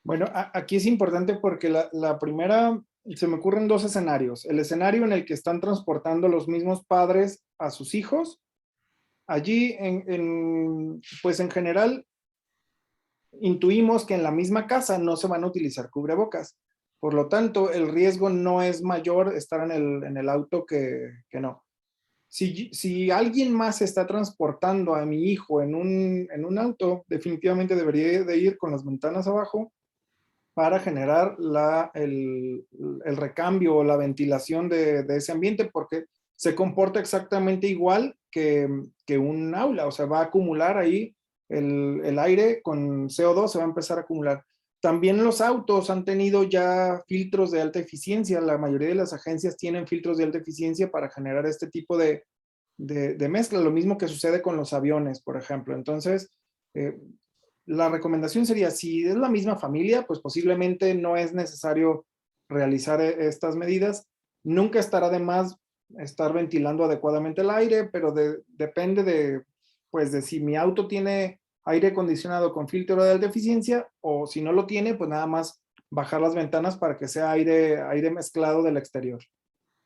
Bueno, aquí es importante porque la primera, se me ocurren dos escenarios. El escenario en el que están transportando los mismos padres a sus hijos. Allí, pues en general, intuimos que en la misma casa no se van a utilizar cubrebocas. Por lo tanto, el riesgo no es mayor estar en el auto que no. Si alguien más está transportando a mi hijo en un auto, definitivamente debería de ir con las ventanas abajo para generar el recambio o la ventilación de ese ambiente, porque se comporta exactamente igual que un aula. O sea, va a acumular ahí el aire con CO2, se va a empezar a acumular. También los autos han tenido ya filtros de alta eficiencia. La mayoría de las agencias tienen filtros de alta eficiencia para generar este tipo de mezcla. Lo mismo que sucede con los aviones, por ejemplo. Entonces, la recomendación sería, si es la misma familia, pues posiblemente no es necesario realizar estas medidas. Nunca estará de más estar ventilando adecuadamente el aire, pero depende pues de si mi auto tiene aire acondicionado con filtro de alta eficiencia, o si no lo tiene, pues nada más bajar las ventanas para que sea aire mezclado del exterior.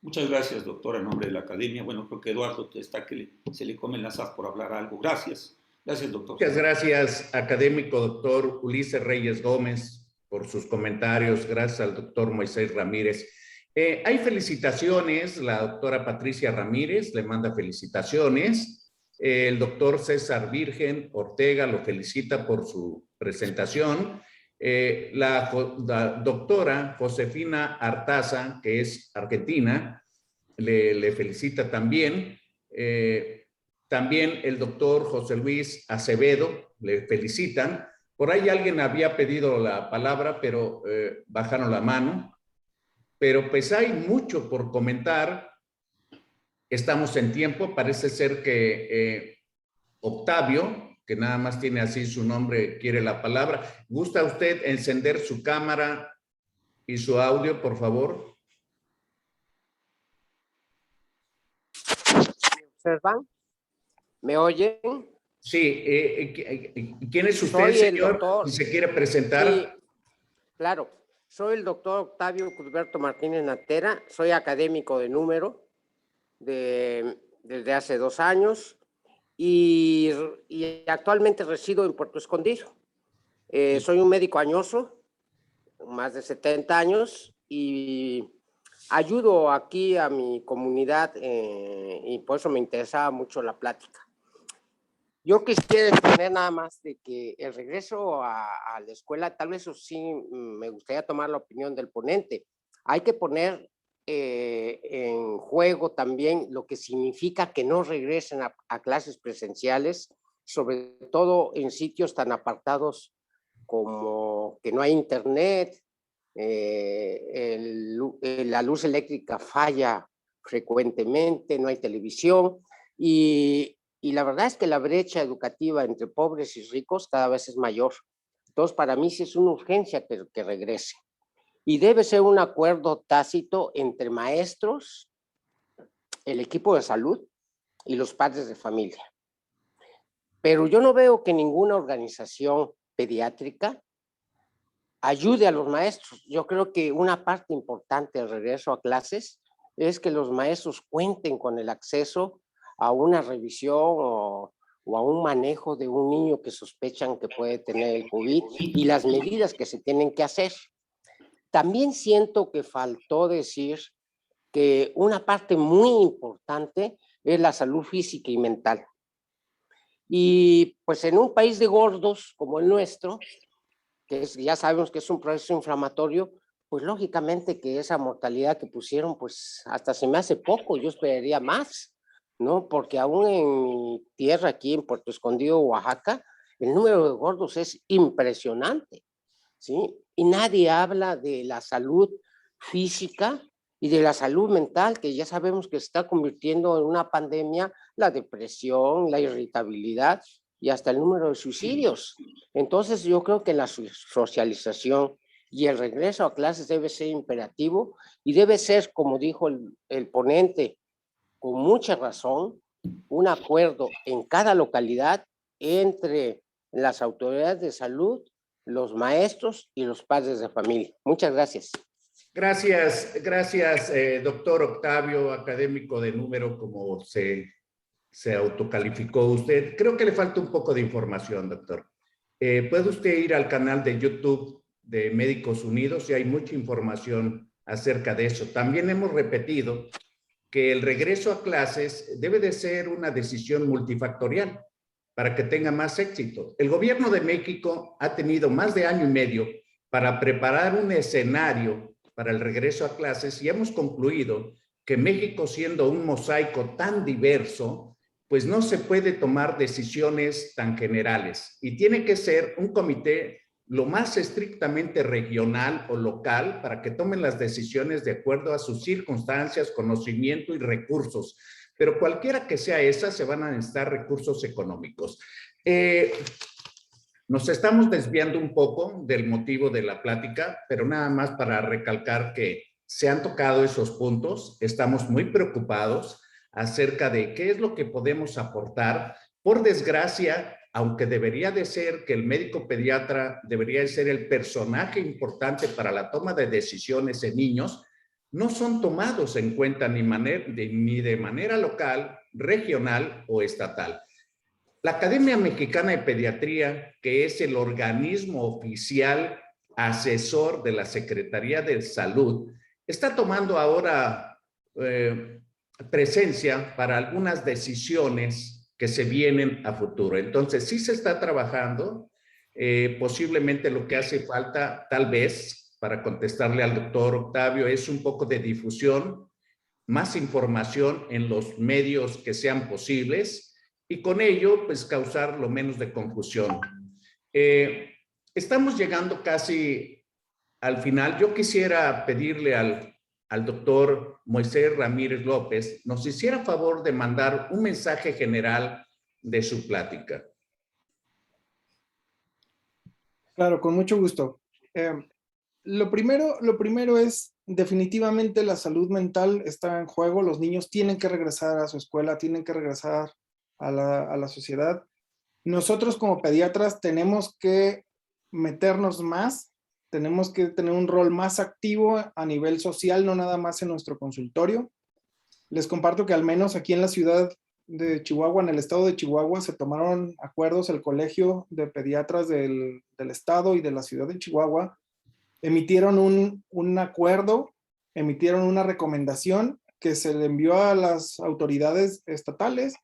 Muchas gracias, doctor, en nombre de la academia. Bueno, creo que Eduardo está que se le comen las as por hablar algo. Gracias. Gracias, doctor. Muchas gracias, académico doctor Ulises Reyes Gómez, por sus comentarios. Gracias al doctor Moisés Ramírez. Hay felicitaciones, la doctora Patricia Ramírez le manda felicitaciones. El doctor César Virgen Ortega lo felicita por su presentación. La doctora Josefina Artaza, que es argentina, le felicita también. También el doctor José Luis Acevedo, le felicitan. Por ahí alguien había pedido la palabra, pero bajaron la mano. Pero pues hay mucho por comentar. Estamos en tiempo. Parece ser que Octavio, que nada más tiene así su nombre, quiere la palabra. ¿Gusta usted encender su cámara y su audio, por favor? ¿Me observan? ¿Me oyen? Sí. ¿Quién es usted, Soy el señor? doctor. Si se quiere presentar. Sí, claro. Soy el doctor Octavio Cusberto Martínez Natera. Soy académico de número desde hace 2 años y actualmente resido en Puerto Escondido. Soy un médico añoso, más de 70 años, y ayudo aquí a mi comunidad y por eso me interesaba mucho la plática. Yo quisiera exponer nada más de que el regreso a la escuela, tal vez eso sí me gustaría tomar la opinión del ponente. Hay que poner en juego también lo que significa que no regresen a clases presenciales, sobre todo en sitios tan apartados como que no hay internet, la luz eléctrica falla frecuentemente, no hay televisión y la verdad es que la brecha educativa entre pobres y ricos cada vez es mayor. Entonces, para mí sí es una urgencia que regrese. Y debe ser un acuerdo tácito entre maestros, el equipo de salud y los padres de familia. Pero yo no veo que ninguna organización pediátrica ayude a los maestros. Yo creo que una parte importante del regreso a clases es que los maestros cuenten con el acceso a una revisión o a un manejo de un niño que sospechan que puede tener el COVID y las medidas que se tienen que hacer. También siento que faltó decir que una parte muy importante es la salud física y mental. Y pues en un país de gordos como el nuestro, que ya sabemos que es un proceso inflamatorio, pues lógicamente que esa mortalidad que pusieron, pues hasta se me hace poco, yo esperaría más, ¿no? Porque aún en mi tierra, aquí en Puerto Escondido, Oaxaca, el número de gordos es impresionante, ¿sí? Y nadie habla de la salud física y de la salud mental, que ya sabemos que se está convirtiendo en una pandemia, la depresión, la irritabilidad y hasta el número de suicidios. Entonces yo creo que la socialización y el regreso a clases debe ser imperativo y debe ser, como dijo el ponente, con mucha razón, un acuerdo en cada localidad entre las autoridades de salud, los maestros y los padres de familia. Muchas gracias. Gracias, doctor Octavio, académico de número, como se autocalificó usted. Creo que le falta un poco de información, doctor. Puede usted ir al canal de YouTube de Médicos Unidos y hay mucha información acerca de eso. También hemos repetido que el regreso a clases debe de ser una decisión multifactorial para que tenga más éxito. El gobierno de México ha tenido más de año y medio para preparar un escenario para el regreso a clases y hemos concluido que México, siendo un mosaico tan diverso, pues no se puede tomar decisiones tan generales y tiene que ser un comité lo más estrictamente regional o local para que tomen las decisiones de acuerdo a sus circunstancias, conocimiento y recursos. Pero cualquiera que sea esa, se van a necesitar recursos económicos. Nos estamos desviando un poco del motivo de la plática, pero nada más para recalcar que se han tocado esos puntos. Estamos muy preocupados acerca de qué es lo que podemos aportar. Por desgracia, aunque debería de ser que el médico pediatra debería de ser el personaje importante para la toma de decisiones en niños, no son tomados en cuenta ni de manera local, regional o estatal. La Academia Mexicana de Pediatría, que es el organismo oficial asesor de la Secretaría de Salud, está tomando ahora presencia para algunas decisiones que se vienen a futuro. Entonces, sí se está trabajando. Posiblemente lo que hace falta, tal vez, para contestarle al doctor Octavio, es un poco de difusión, más información en los medios que sean posibles y con ello, pues, causar lo menos de confusión. Estamos llegando casi al final. Yo quisiera pedirle al doctor Moisés Ramírez López nos hiciera favor de mandar un mensaje general de su plática. Claro, con mucho gusto. Lo primero es, definitivamente la salud mental está en juego. Los niños tienen que regresar a su escuela, tienen que regresar a la sociedad. Nosotros como pediatras tenemos que meternos más, tenemos que tener un rol más activo a nivel social, no nada más en nuestro consultorio. Les comparto que al menos aquí en la ciudad de Chihuahua, en el estado de Chihuahua, se tomaron acuerdos, el Colegio de Pediatras del estado y de la ciudad de Chihuahua emitieron un acuerdo, emitieron una recomendación que se le envió a las autoridades estatales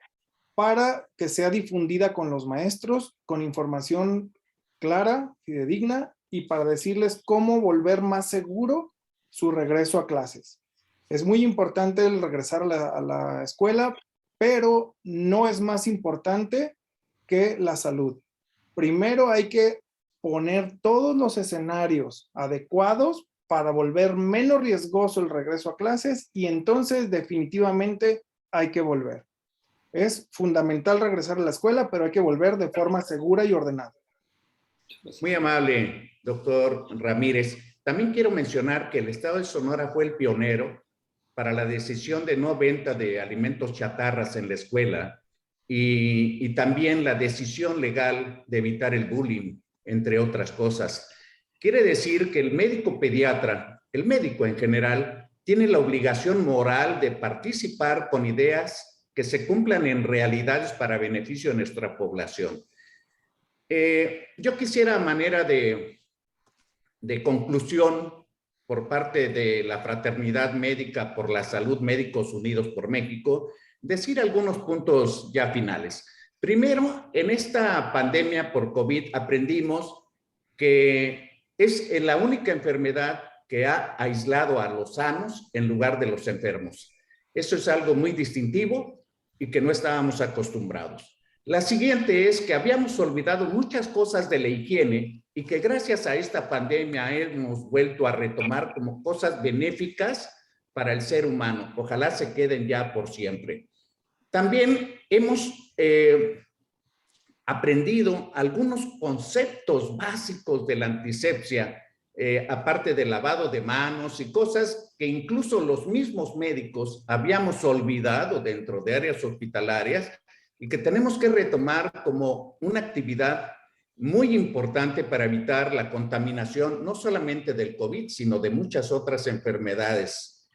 para que sea difundida con los maestros, con información clara, fidedigna, y para decirles cómo volver más seguro su regreso a clases. Es muy importante el regresar a la escuela, pero no es más importante que la salud. Primero hay que poner todos los escenarios adecuados para volver menos riesgoso el regreso a clases y entonces definitivamente hay que volver. Es fundamental regresar a la escuela, pero hay que volver de forma segura y ordenada. Muy amable, doctor Ramírez. También quiero mencionar que el estado de Sonora fue el pionero para la decisión de no venta de alimentos chatarras en la escuela y también la decisión legal de evitar el bullying, entre otras cosas. Quiere decir que el médico pediatra, el médico en general, tiene la obligación moral de participar con ideas que se cumplan en realidades para beneficio de nuestra población. Yo quisiera, a manera de conclusión, por parte de la Fraternidad Médica por la Salud, Médicos Unidos por México, decir algunos puntos ya finales. Primero, en esta pandemia por COVID aprendimos que es la única enfermedad que ha aislado a los sanos en lugar de los enfermos. Eso es algo muy distintivo y que no estábamos acostumbrados. La siguiente es que habíamos olvidado muchas cosas de la higiene y que gracias a esta pandemia hemos vuelto a retomar como cosas benéficas para el ser humano. Ojalá se queden ya por siempre. También hemos aprendido algunos conceptos básicos de la antisepsia, aparte del lavado de manos y cosas que incluso los mismos médicos habíamos olvidado dentro de áreas hospitalarias y que tenemos que retomar como una actividad muy importante para evitar la contaminación, no solamente del COVID, sino de muchas otras enfermedades.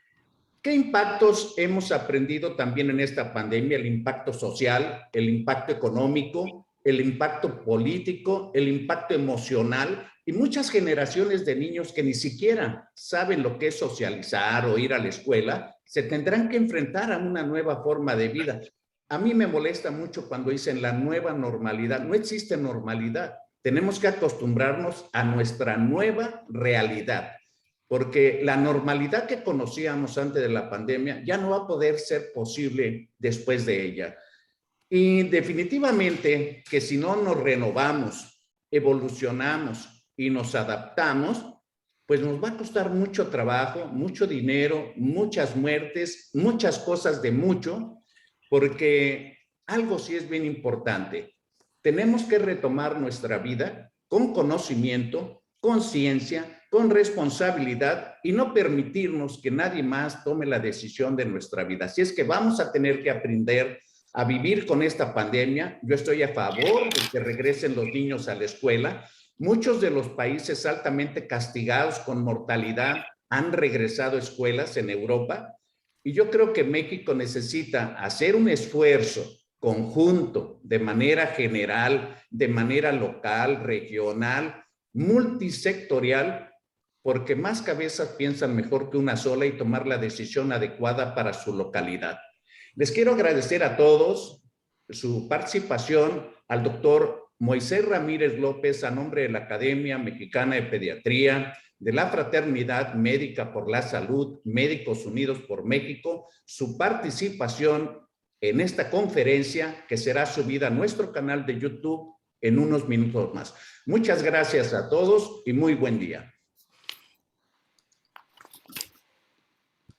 ¿Qué impactos hemos aprendido también en esta pandemia? El impacto social, el impacto económico, el impacto político, el impacto emocional y muchas generaciones de niños que ni siquiera saben lo que es socializar o ir a la escuela, se tendrán que enfrentar a una nueva forma de vida. A mí me molesta mucho cuando dicen la nueva normalidad. No existe normalidad. Tenemos que acostumbrarnos a nuestra nueva realidad, porque la normalidad que conocíamos antes de la pandemia ya no va a poder ser posible después de ella. Y definitivamente que si no nos renovamos, evolucionamos y nos adaptamos, pues nos va a costar mucho trabajo, mucho dinero, muchas muertes, muchas cosas de mucho, porque algo sí es bien importante. Tenemos que retomar nuestra vida con conocimiento, con ciencia, con responsabilidad y no permitirnos que nadie más tome la decisión de nuestra vida. Así es que vamos a tener que aprender a vivir con esta pandemia. Yo estoy a favor de que regresen los niños a la escuela. Muchos de los países altamente castigados con mortalidad han regresado a escuelas en Europa. Y yo creo que México necesita hacer un esfuerzo conjunto, de manera general, de manera local, regional, multisectorial, porque más cabezas piensan mejor que una sola y tomar la decisión adecuada para su localidad. Les quiero agradecer a todos su participación, al doctor Moisés Ramírez López, a nombre de la Academia Mexicana de Pediatría, de la Fraternidad Médica por la Salud, Médicos Unidos por México, su participación en esta conferencia que será subida a nuestro canal de YouTube en unos minutos más. Muchas gracias a todos y muy buen día.